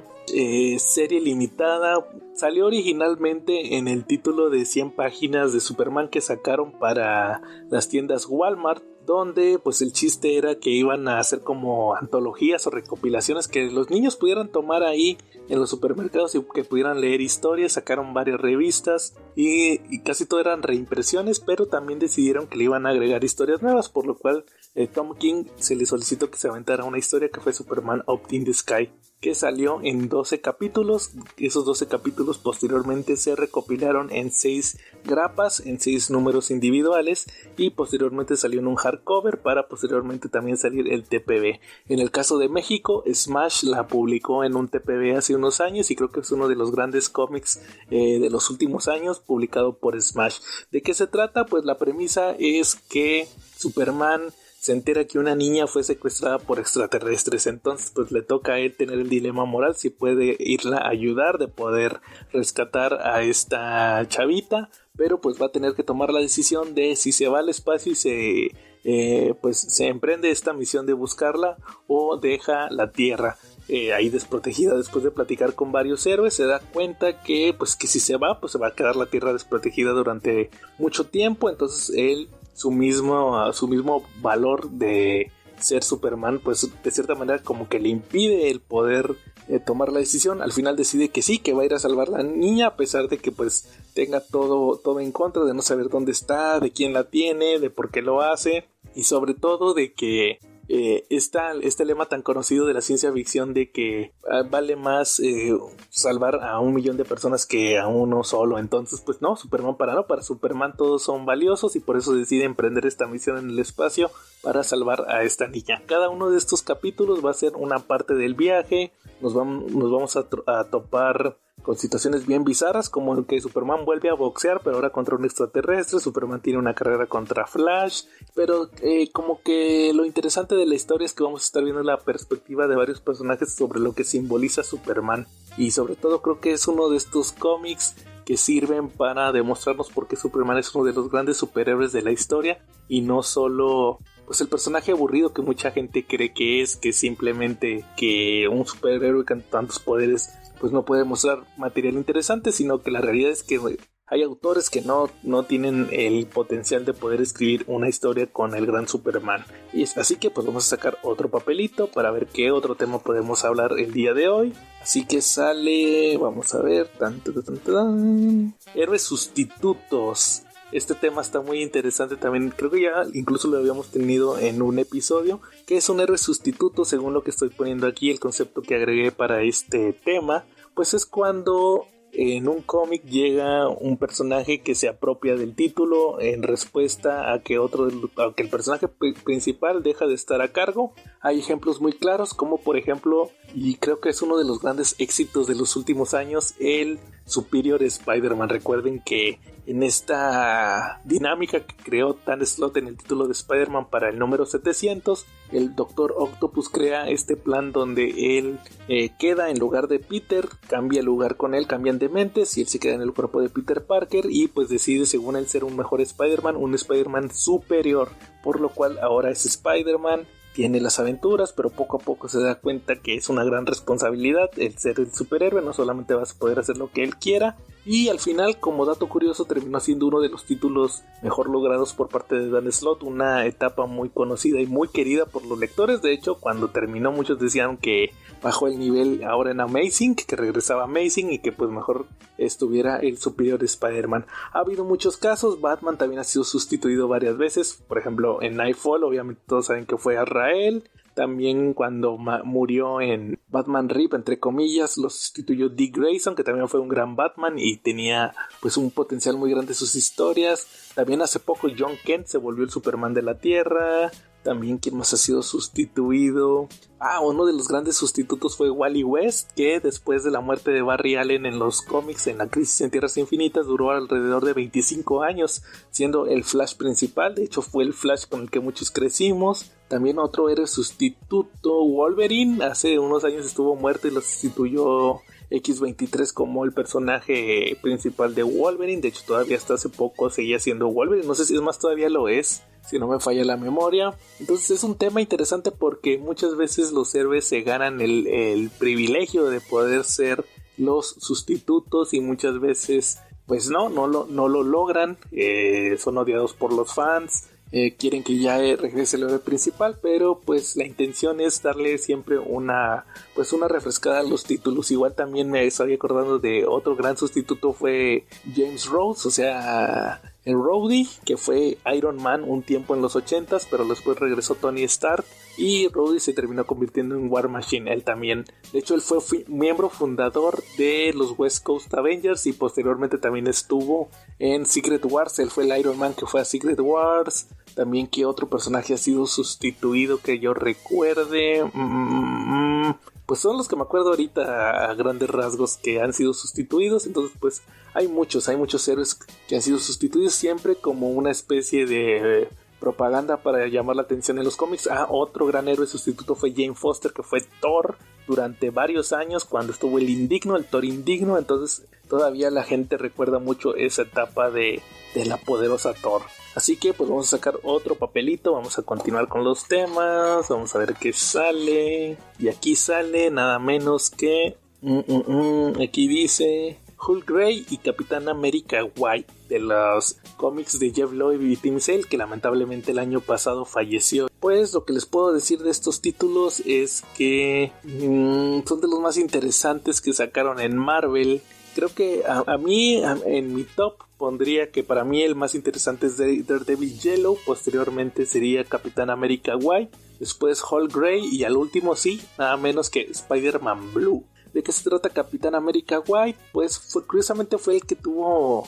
serie limitada. Salió originalmente en el título de 100 páginas de Superman que sacaron para las tiendas Walmart, donde pues el chiste era que iban a hacer como antologías o recopilaciones que los niños pudieran tomar ahí en los supermercados y que pudieran leer historias. Sacaron varias revistas y casi todo eran reimpresiones, pero también decidieron que le iban a agregar historias nuevas, por lo cual Tom King se le solicitó que se aventara una historia que fue Superman Up in the Sky, que salió en 12 capítulos. Esos 12 capítulos posteriormente se recopilaron en 6 grapas, en 6 números individuales, y posteriormente salió en un hardcover para posteriormente también salir el TPB. En el caso de México, Smash la publicó en un TPB hace unos años y creo que es uno de los grandes cómics de los últimos años publicado por Smash. ¿De qué se trata? Pues la premisa es que Superman se entera que una niña fue secuestrada por extraterrestres. Entonces pues le toca a él tener el dilema moral si puede irla a ayudar, de poder rescatar a esta chavita, pero pues va a tener que tomar la decisión de si se va al espacio y se emprende esta misión de buscarla o deja la Tierra ahí desprotegida. Después de platicar con varios héroes, se da cuenta que si se va, pues se va a quedar la Tierra desprotegida durante mucho tiempo. Entonces él, su mismo valor de ser Superman, pues de cierta manera como que le impide el poder tomar la decisión. Al final decide que sí, que va a ir a salvar a la niña, a pesar de que pues tenga todo en contra, de no saber dónde está, de quién la tiene, de por qué lo hace, y sobre todo de que este lema tan conocido de la ciencia ficción de que vale más salvar a 1 millón de personas que a uno solo. Entonces pues no, para Superman todos son valiosos, y por eso decide emprender esta misión en el espacio para salvar a esta niña. Cada uno de estos capítulos va a ser una parte del viaje. Nos vamos a topar con situaciones bien bizarras, como el que Superman vuelve a boxear, pero ahora contra un extraterrestre. Superman tiene una carrera contra Flash, pero como que lo interesante de la historia es que vamos a estar viendo la perspectiva de varios personajes sobre lo que simboliza Superman, y sobre todo creo que es uno de estos cómics que sirven para demostrarnos por qué Superman es uno de los grandes superhéroes de la historia, y no solo pues el personaje aburrido que mucha gente cree que es simplemente que un superhéroe con tantos poderes pues no puede mostrar material interesante, sino que la realidad es que hay autores que no tienen el potencial de poder escribir una historia con el gran Superman. Y es así que pues vamos a sacar otro papelito para ver qué otro tema podemos hablar el día de hoy. Así que sale, vamos a ver, héroes sustitutos. Este tema está muy interesante también, creo que ya incluso lo habíamos tenido en un episodio. ¿Qué es un héroe sustituto? Según lo que estoy poniendo aquí, el concepto que agregué para este tema, pues es cuando en un cómic llega un personaje que se apropia del título en respuesta a que el personaje principal deja de estar a cargo. Hay ejemplos muy claros, como por ejemplo, y creo que es uno de los grandes éxitos de los últimos años, el Superior Spider-Man. Recuerden que en esta dinámica que creó Dan Slott en el título de Spider-Man para el número 700, el Dr. Octopus crea este plan donde él queda en lugar de Peter, cambia lugar con él, cambian de mentes y él se queda en el cuerpo de Peter Parker y pues decide, según él, ser un mejor Spider-Man, un Spider-Man superior, por lo cual ahora es Spider-Man. Tiene las aventuras, pero poco a poco se da cuenta que es una gran responsabilidad el ser el superhéroe, no solamente vas a poder hacer lo que él quiera. Y al final, como dato curioso, terminó siendo uno de los títulos mejor logrados por parte de Dan Slott, una etapa muy conocida y muy querida por los lectores. De hecho, cuando terminó muchos decían que bajó el nivel ahora en Amazing, que regresaba Amazing y que pues mejor estuviera el Superior Spider-Man. Ha habido muchos casos, Batman también ha sido sustituido varias veces, por ejemplo en Nightfall, obviamente todos saben que fue Azrael. También cuando murió en Batman Rip, entre comillas, lo sustituyó Dick Grayson, que también fue un gran Batman y tenía pues un potencial muy grande en sus historias. También hace poco John Kent se volvió el Superman de la Tierra. También, ¿quién más ha sido sustituido? Uno de los grandes sustitutos fue Wally West, que después de la muerte de Barry Allen en los cómics en la Crisis en Tierras Infinitas duró alrededor de 25 años, siendo el Flash principal. De hecho, fue el Flash con el que muchos crecimos. También otro héroe sustituto, Wolverine, hace unos años estuvo muerto y lo sustituyó X-23 como el personaje principal de Wolverine. De hecho, todavía hasta hace poco seguía siendo Wolverine, no sé si es más, todavía lo es, si no me falla la memoria. Entonces es un tema interesante porque muchas veces los héroes se ganan el privilegio de poder ser los sustitutos y muchas veces pues no lo logran, son odiados por los fans. Quieren que ya regrese el héroe principal, pero pues la intención es darle siempre una refrescada a los títulos. Igual también me estoy acordando de otro gran sustituto, fue James Rhodes, o sea, el Rhodey, que fue Iron Man un tiempo en los 80s, pero después regresó Tony Stark y Rhodey se terminó convirtiendo en War Machine, él también. De hecho, él fue miembro fundador de los West Coast Avengers y posteriormente también estuvo en Secret Wars. Él fue el Iron Man que fue a Secret Wars. También, ¿qué otro personaje ha sido sustituido que yo recuerde? Pues son los que me acuerdo ahorita a grandes rasgos que han sido sustituidos. Entonces pues hay muchos héroes que han sido sustituidos, siempre como una especie de propaganda para llamar la atención en los cómics. Otro gran héroe sustituto fue Jane Foster, que fue Thor durante varios años cuando estuvo el Thor indigno. Entonces todavía la gente recuerda mucho esa etapa de la poderosa Thor. Así que pues vamos a sacar otro papelito, vamos a continuar con los temas, vamos a ver qué sale. Y aquí sale nada menos que aquí dice Hulk Grey y Capitán América White, de los cómics de Jeff Loeb y Tim Sale, que lamentablemente el año pasado falleció. Pues lo que les puedo decir de estos títulos es que son de los más interesantes que sacaron en Marvel. Creo que a mí, en mi top, pondría que para mí el más interesante es Daredevil Yellow, posteriormente sería Capitán América White, después Hulk Grey y al último sí, nada menos que Spider-Man Blue. ¿De qué se trata Capitán América White? Pues curiosamente fue el que tuvo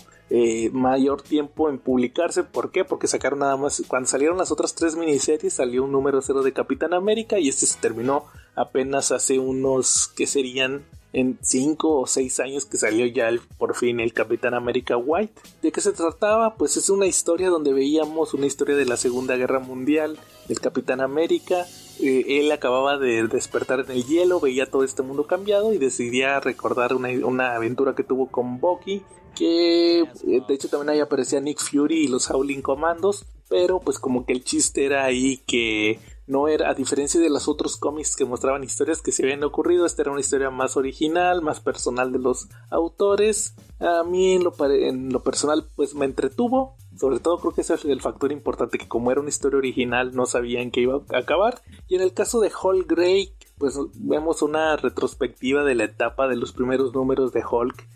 mayor tiempo en publicarse. ¿Por qué? Porque sacaron nada más, cuando salieron las otras 3 miniseries salió un número 0 de Capitán América y este se terminó apenas hace unos, que serían en 5 o 6 años que salió ya por fin el Capitán América White. ¿De qué se trataba? Pues es una historia donde veíamos una historia de la Segunda Guerra Mundial del Capitán América. Él acababa de despertar en el hielo, veía todo este mundo cambiado y decidía recordar una aventura que tuvo con Bucky, que de hecho también ahí aparecía Nick Fury y los Howling Commandos, pero pues como que el chiste era ahí que no era, a diferencia de los otros cómics que mostraban historias que se habían ocurrido, esta era una historia más original, más personal de los autores. A mí en lo personal pues me entretuvo, sobre todo creo que ese es el factor importante, que como era una historia original no sabían que iba a acabar. Y en el caso de Hulk Grey, pues vemos una retrospectiva de la etapa de los primeros números de Hulk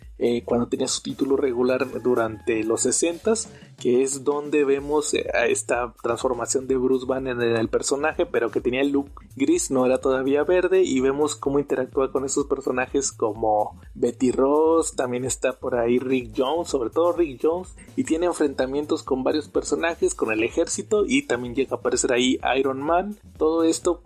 cuando tenía su título regular durante los 60s, que es donde vemos esta transformación de Bruce Banner en el personaje, pero que tenía el look gris, no era todavía verde, y vemos cómo interactúa con esos personajes como Betty Ross, también está por ahí Rick Jones, sobre todo Rick Jones, y tiene enfrentamientos con varios personajes, con el ejército, y también llega a aparecer ahí Iron Man. Todo esto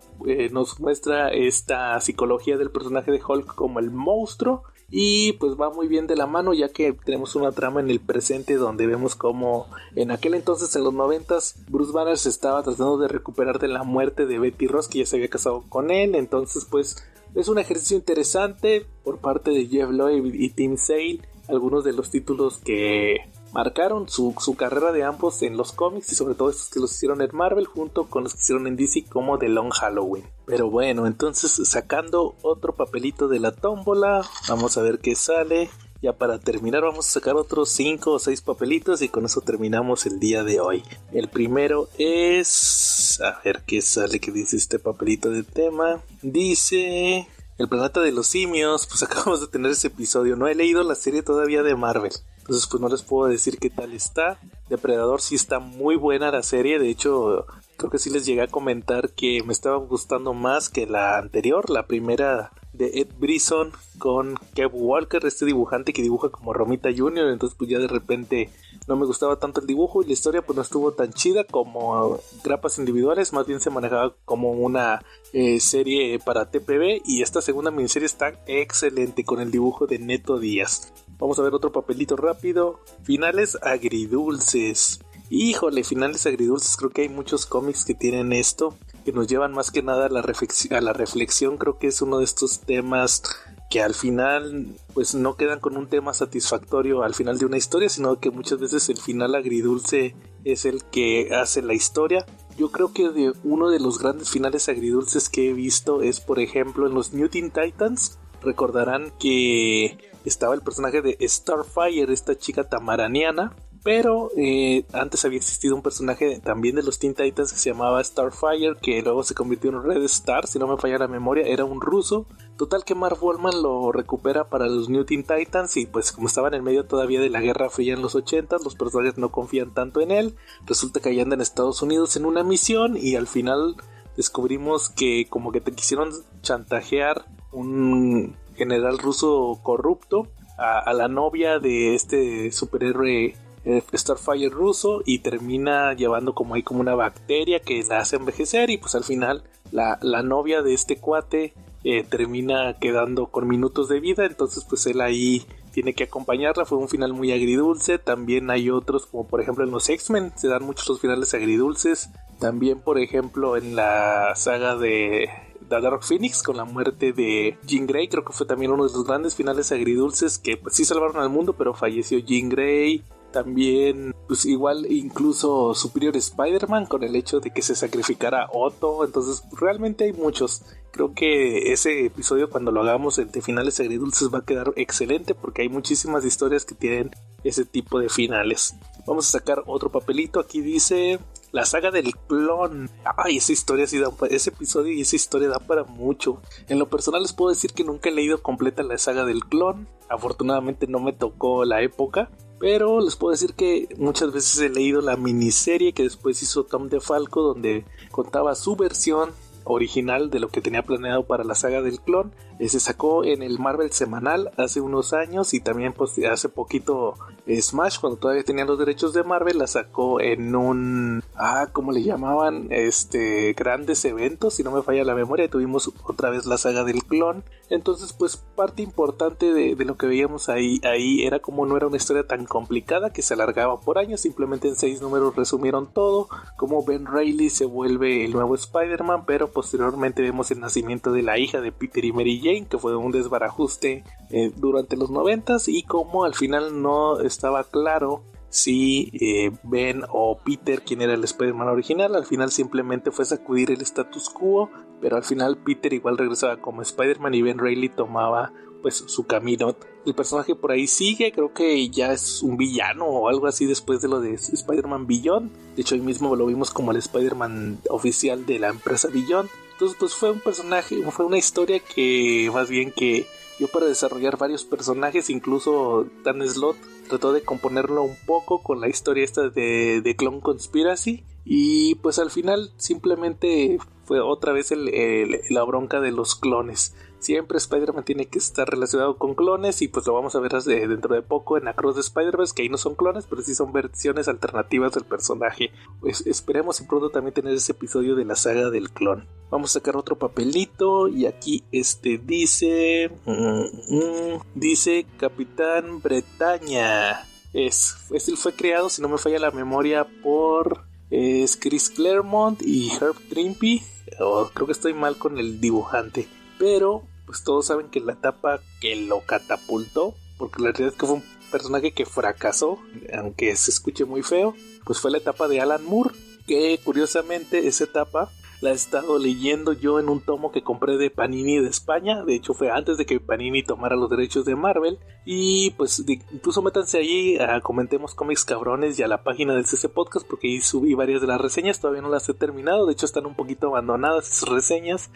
nos muestra esta psicología del personaje de Hulk como el monstruo, y pues va muy bien de la mano, ya que tenemos una trama en el presente donde vemos como en aquel entonces, en los 90s, Bruce Banner se estaba tratando de recuperar de la muerte de Betty Ross, que ya se había casado con él. Entonces pues es un ejercicio interesante por parte de Jeff Loeb y Tim Sale, algunos de los títulos que marcaron su carrera de ambos en los cómics, y sobre todo estos que los hicieron en Marvel junto con los que hicieron en DC, como The Long Halloween. Pero bueno, entonces sacando otro papelito de la tómbola, vamos a ver qué sale. Ya para terminar vamos a sacar otros 5 o 6 papelitos y con eso terminamos el día de hoy. El primero es... a ver qué sale, qué dice este papelito de tema. Dice... El planeta de los simios. Pues acabamos de tener ese episodio. No he leído la serie todavía de Marvel, entonces pues no les puedo decir qué tal está. Depredador sí está muy buena la serie. De hecho creo que sí les llegué a comentar que me estaba gustando más que la anterior, la primera de Ed Brisson con Kev Walker, este dibujante que dibuja como Romita Jr. Entonces pues ya de repente no me gustaba tanto el dibujo, y la historia pues no estuvo tan chida como grapas individuales, más bien se manejaba como una serie para TPB, y esta segunda miniserie está excelente con el dibujo de Neto Díaz. Vamos a ver otro papelito rápido. Finales agridulces. Híjole, finales agridulces, creo que hay muchos cómics que tienen esto, que nos llevan más que nada a la reflexión. Creo que es uno de estos temas que al final pues no quedan con un tema satisfactorio al final de una historia, sino que muchas veces el final agridulce es el que hace la historia. Yo creo que uno de los grandes finales agridulces que he visto es, por ejemplo, en los New Teen Titans. Recordarán que estaba el personaje de Starfire, esta chica tamaraniana, pero antes había existido un personaje también de los Teen Titans que se llamaba Starfire, que luego se convirtió en Red Star, si no me falla la memoria, era un ruso. Total que Marv Wolfman lo recupera para los New Teen Titans, y pues como estaban en medio todavía de la Guerra Fría en los 80s, los personajes no confían tanto en él. Resulta que allá andan en Estados Unidos en una misión, y al final descubrimos que como que te quisieron chantajear un general ruso corrupto a la novia de este superhéroe Starfire ruso, y termina llevando como ahí como una bacteria que la hace envejecer, y pues al final la novia de este cuate termina quedando con minutos de vida. Entonces pues él ahí tiene que acompañarla. Fue un final muy agridulce. También hay otros, como por ejemplo en los X-Men se dan muchos los finales agridulces. También por ejemplo en la saga de The Dark Phoenix, con la muerte de Jean Grey, creo que fue también uno de los grandes finales agridulces, que pues sí salvaron al mundo, pero falleció Jean Grey. También, pues igual incluso Superior Spider-Man, con el hecho de que se sacrificara Otto. Entonces realmente hay muchos. Creo que ese episodio, cuando lo hagamos de finales agridulces, va a quedar excelente, porque hay muchísimas historias que tienen ese tipo de finales. Vamos a sacar otro papelito. Aquí dice la saga del clon. Ay, esa historia sí da, ese episodio y esa historia da para mucho. En lo personal les puedo decir que nunca he leído completa la saga del clon. Afortunadamente no me tocó la época, pero les puedo decir que muchas veces he leído la miniserie que después hizo Tom DeFalco, donde contaba su versión original de lo que tenía planeado para la saga del clon. Se sacó en el Marvel semanal hace unos años, y también pues hace poquito Smash, cuando todavía tenía los derechos de Marvel, la sacó en un ¿cómo le llamaban? Grandes eventos, si no me falla la memoria. Tuvimos otra vez la saga del clon. Entonces pues parte importante de lo que veíamos ahí era como no era una historia tan complicada que se alargaba por años. Simplemente en 6 números resumieron todo, como Ben Reilly se vuelve el nuevo Spider-Man, pero posteriormente vemos el nacimiento de la hija de Peter y Mary Jane, que fue un desbarajuste durante los 90s, y como al final no estaba claro si Ben o Peter, quien era el Spider-Man original, al final simplemente fue sacudir el status quo, pero al final Peter igual regresaba como Spider-Man y Ben Reilly tomaba pues su camino. El personaje por ahí sigue, creo que ya es un villano o algo así después de lo de Spider-Man Beyond. De hecho ahí mismo lo vimos como el Spider-Man oficial de la empresa Beyond. Entonces pues fue un personaje, fue una historia que más bien que dio para desarrollar varios personajes, incluso Dan Slott trató de componerlo un poco con la historia esta de Clone Conspiracy, y pues al final simplemente fue otra vez la bronca de los clones. Siempre Spider-Man tiene que estar relacionado con clones, y pues lo vamos a ver dentro de poco en Across the Spider-Verse, que ahí no son clones, pero sí son versiones alternativas del personaje. Pues esperemos y pronto también tener ese episodio de la saga del clon. Vamos a sacar otro papelito, y aquí dice Capitán Bretaña. Fue creado, si no me falla la memoria, por Chris Claremont y Herb Trimpe. Creo que estoy mal con el dibujante, pero pues todos saben que la etapa que lo catapultó, porque la realidad es que fue un personaje que fracasó, aunque se escuche muy feo, pues fue la etapa de Alan Moore, que curiosamente esa etapa la he estado leyendo yo en un tomo que compré de Panini de España. De hecho fue antes de que Panini tomara los derechos de Marvel. Y pues incluso métanse allí a Comentemos Cómics Cabrones y a la página del CC Podcast, porque ahí subí varias de las reseñas. Todavía no las he terminado, de hecho están un poquito abandonadas esas reseñas.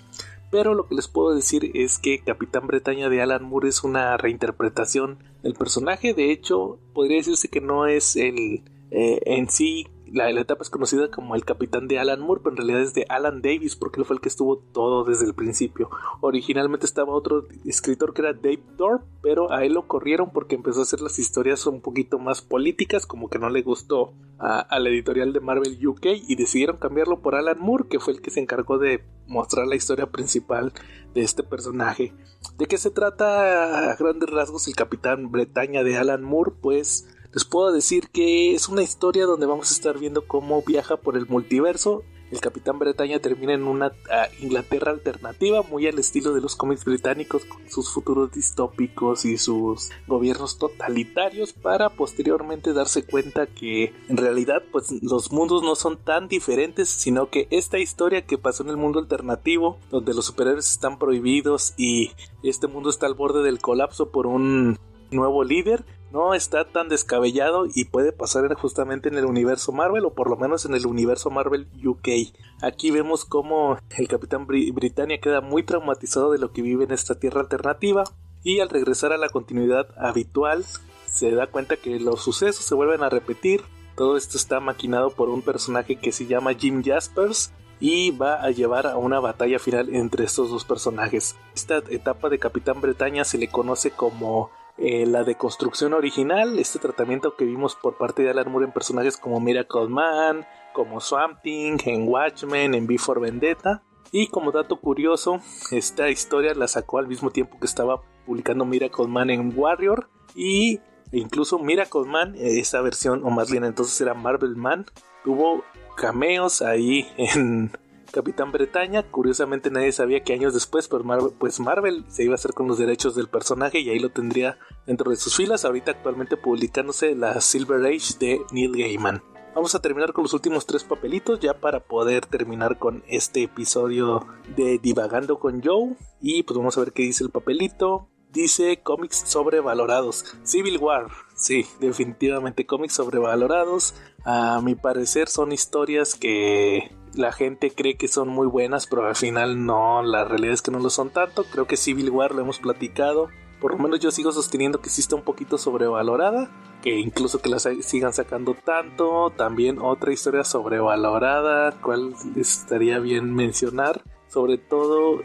Pero lo que les puedo decir es que Capitán Bretaña de Alan Moore es una reinterpretación del personaje. De hecho, podría decirse que no es en sí. La etapa es conocida como el Capitán de Alan Moore, pero en realidad es de Alan Davis, porque él fue el que estuvo todo desde el principio. Originalmente estaba otro escritor que era Dave Thorpe, pero a él lo corrieron porque empezó a hacer las historias un poquito más políticas, como que no le gustó a la editorial de Marvel UK, y decidieron cambiarlo por Alan Moore, que fue el que se encargó de mostrar la historia principal de este personaje. ¿De qué se trata a grandes rasgos el Capitán Bretaña de Alan Moore? Pues les puedo decir que es una historia donde vamos a estar viendo cómo viaja por el multiverso. El Capitán Bretaña termina en una Inglaterra alternativa, muy al estilo de los cómics británicos, con sus futuros distópicos y sus gobiernos totalitarios, para posteriormente darse cuenta que en realidad pues los mundos no son tan diferentes, sino que esta historia que pasó en el mundo alternativo, donde los superhéroes están prohibidos y este mundo está al borde del colapso por un nuevo líder, no está tan descabellado y puede pasar justamente en el universo Marvel, o por lo menos en el universo Marvel UK. Aquí vemos cómo el Capitán Britannia queda muy traumatizado de lo que vive en esta tierra alternativa, y al regresar a la continuidad habitual se da cuenta que los sucesos se vuelven a repetir. Todo esto está maquinado por un personaje que se llama Jim Jaspers, y va a llevar a una batalla final entre estos dos personajes. Esta etapa de Capitán Bretaña se le conoce como la deconstrucción original, este tratamiento que vimos por parte de Alan Moore en personajes como Miracle Man, como Swamp Thing, en Watchmen, en V for Vendetta. Y como dato curioso, esta historia la sacó al mismo tiempo que estaba publicando Miracle Man en Warrior, y incluso Miracle Man, esa versión, o más bien entonces era Marvel Man, tuvo cameos ahí en Capitán Bretaña. Curiosamente nadie sabía que años después pues Marvel se iba a hacer con los derechos del personaje, y ahí lo tendría dentro de sus filas, ahorita actualmente publicándose la Silver Age de Neil Gaiman. Vamos a terminar con los últimos 3 papelitos ya para poder terminar con este episodio de Divagando con Joe, y pues vamos a ver qué dice el papelito. Dice cómics sobrevalorados. Civil War. Sí, definitivamente cómics sobrevalorados. A mi parecer son historias que la gente cree que son muy buenas, pero al final no, la realidad es que no lo son tanto. Creo que Civil War lo hemos platicado. Por lo menos yo sigo sosteniendo que sí está un poquito sobrevalorada, que incluso que la sigan sacando tanto. También otra historia sobrevalorada, cuál estaría bien mencionar, sobre todo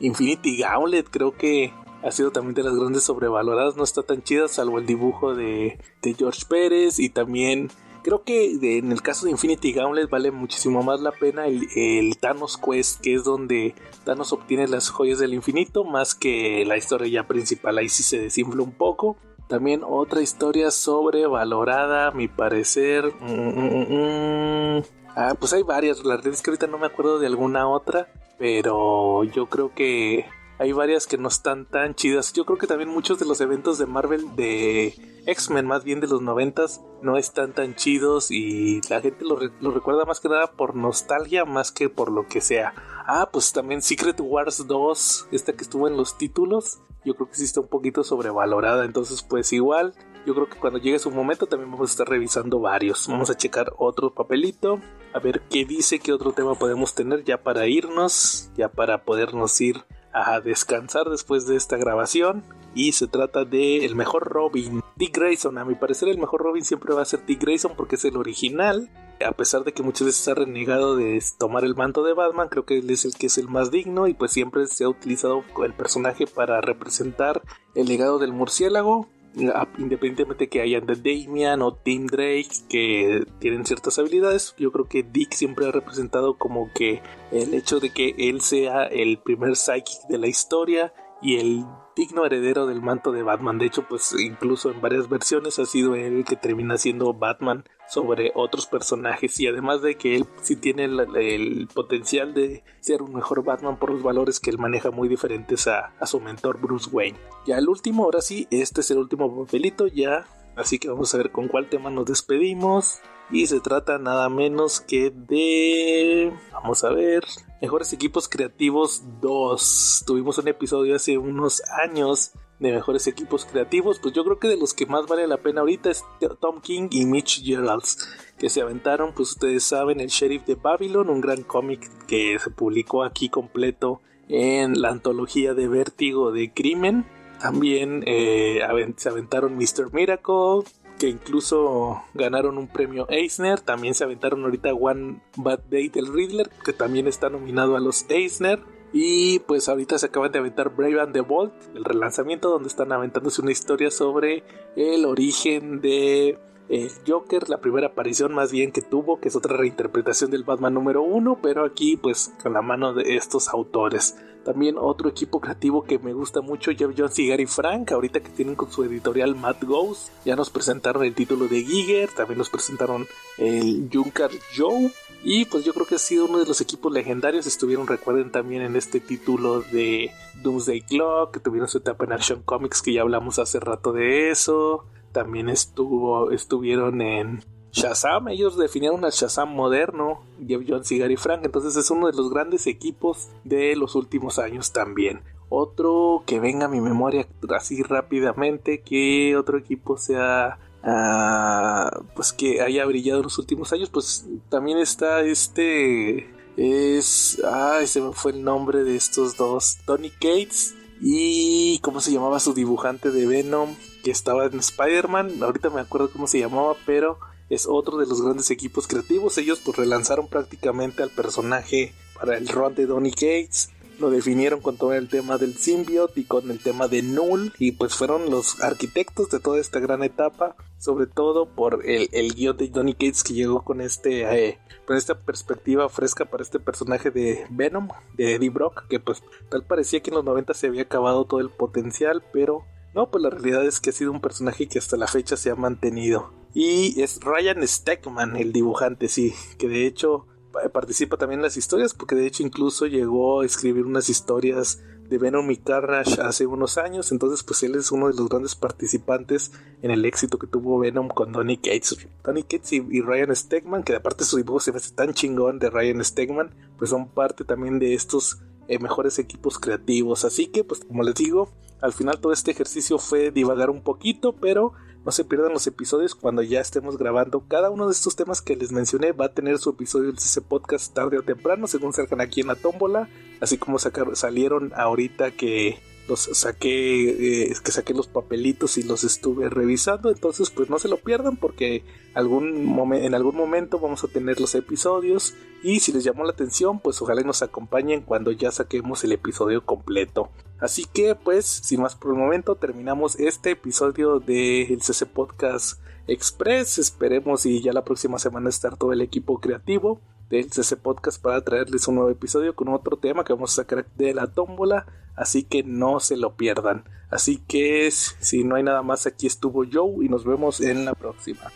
Infinity Gauntlet. Creo que ha sido también de las grandes sobrevaloradas, no está tan chida salvo el dibujo de George Pérez. Y también creo que en el caso de Infinity Gauntlet vale muchísimo más la pena el Thanos Quest, que es donde Thanos obtiene las joyas del infinito, más que la historia ya principal. Ahí sí se desinfla un poco. También otra historia sobrevalorada, a mi parecer. Pues hay varias. La verdad es que ahorita no me acuerdo de alguna otra, pero yo creo que hay varias que no están tan chidas. Yo creo que también muchos de los eventos de Marvel, de X-Men más bien de los 90s, no están tan chidos, y la gente lo recuerda más que nada por nostalgia, más que por lo que sea. Pues también Secret Wars 2, esta que estuvo en los títulos, yo creo que sí está un poquito sobrevalorada. Entonces pues igual, yo creo que cuando llegue su momento también vamos a estar revisando varios. Vamos a checar otro papelito, a ver qué dice, qué otro tema podemos tener ya para irnos, ya para podernos ir a descansar después de esta grabación. Y se trata de el mejor Robin, Dick Grayson. A mi parecer el mejor Robin siempre va a ser Dick Grayson porque es el original. A pesar de que muchas veces ha renegado de tomar el manto de Batman, creo que él es el que es el más digno. Y pues siempre se ha utilizado el personaje para representar el legado del murciélago, independientemente que hayan de Damian o Tim Drake que tienen ciertas habilidades. Yo creo que Dick siempre ha representado como que el hecho de que él sea el primer psychic de la historia y el digno heredero del manto de Batman. De hecho, pues incluso en varias versiones ha sido él el que termina siendo Batman sobre otros personajes, y además de que él sí tiene el potencial de ser un mejor Batman por los valores que él maneja muy diferentes a su mentor Bruce Wayne. Ya el último, ahora sí, este es el último papelito ya, así que vamos a ver con cuál tema nos despedimos. Y se trata nada menos que de... Vamos a ver... Mejores Equipos Creativos 2. Tuvimos un episodio hace unos años de Mejores Equipos Creativos. Pues yo creo que de los que más vale la pena ahorita es Tom King y Mitch Geralds, que se aventaron, pues ustedes saben, El Sheriff de Babylon, un gran cómic que se publicó aquí completo en la antología de Vértigo de Crimen. También se aventaron Mr. Miracle, que incluso ganaron un premio Eisner. También se aventaron ahorita One Bad Day del Riddler, que también está nominado a los Eisner. Y pues ahorita se acaban de aventar Brave and the Bold, el relanzamiento, donde están aventándose una historia sobre el origen de Joker, la primera aparición más bien que tuvo, que es otra reinterpretación del Batman número 1, pero aquí pues con la mano de estos autores. También otro equipo creativo que me gusta mucho, Geoff Johns y Gary Frank, ahorita que tienen con su editorial Mad Ghost, ya nos presentaron el título de Giger, también nos presentaron el Junker Joe, y pues yo creo que ha sido uno de los equipos legendarios. Estuvieron, recuerden, también en este título de Doomsday Clock, que tuvieron su etapa en Action Comics, que ya hablamos hace rato de eso. También estuvieron en Shazam, ellos definieron al Shazam moderno, Geoff Johns y Gary Frank, entonces es uno de los grandes equipos de los últimos años también. Otro que venga a mi memoria así rápidamente, que otro equipo sea pues que haya brillado en los últimos años, pues también está se me fue el nombre de estos dos, Tony Cates y ¿cómo se llamaba su dibujante de Venom? Que estaba en Spider-Man, ahorita me acuerdo cómo se llamaba, pero es otro de los grandes equipos creativos. Ellos pues relanzaron prácticamente al personaje para el run de Donny Cates, lo definieron con todo el tema del symbiote y con el tema de Null, y pues fueron los arquitectos de toda esta gran etapa, sobre todo por el guión de Donny Cates, que llegó con esta perspectiva fresca para este personaje de Venom, de Eddie Brock, que pues tal parecía que en los 90 se había acabado todo el potencial, pero no, pues la realidad es que ha sido un personaje que hasta la fecha se ha mantenido. Y es Ryan Stegman, el dibujante, sí, que de hecho participa también en las historias, porque de hecho incluso llegó a escribir unas historias de Venom y Carnage hace unos años. Entonces pues él es uno de los grandes participantes en el éxito que tuvo Venom con Donny Cates. Donny Cates y Ryan Stegman, que aparte su dibujo se me hace tan chingón de Ryan Stegman, pues son parte también de estos mejores equipos creativos. Así que pues como les digo, al final todo este ejercicio fue divagar un poquito, pero no se pierdan los episodios cuando ya estemos grabando. Cada uno de estos temas que les mencioné va a tener su episodio del CC Podcast tarde o temprano, según salgan aquí en la tómbola, así como salieron ahorita que los saqué los papelitos y los estuve revisando. Entonces pues no se lo pierdan, porque en algún momento vamos a tener los episodios, y si les llamó la atención pues ojalá nos acompañen cuando ya saquemos el episodio completo. Así que pues sin más por el momento terminamos este episodio del CC Podcast Express. Esperemos y ya la próxima semana estar todo el equipo creativo del CC Podcast para traerles un nuevo episodio con otro tema que vamos a sacar de la tómbola, así que no se lo pierdan. Así que si no hay nada más, aquí estuvo Joe y nos vemos en la próxima.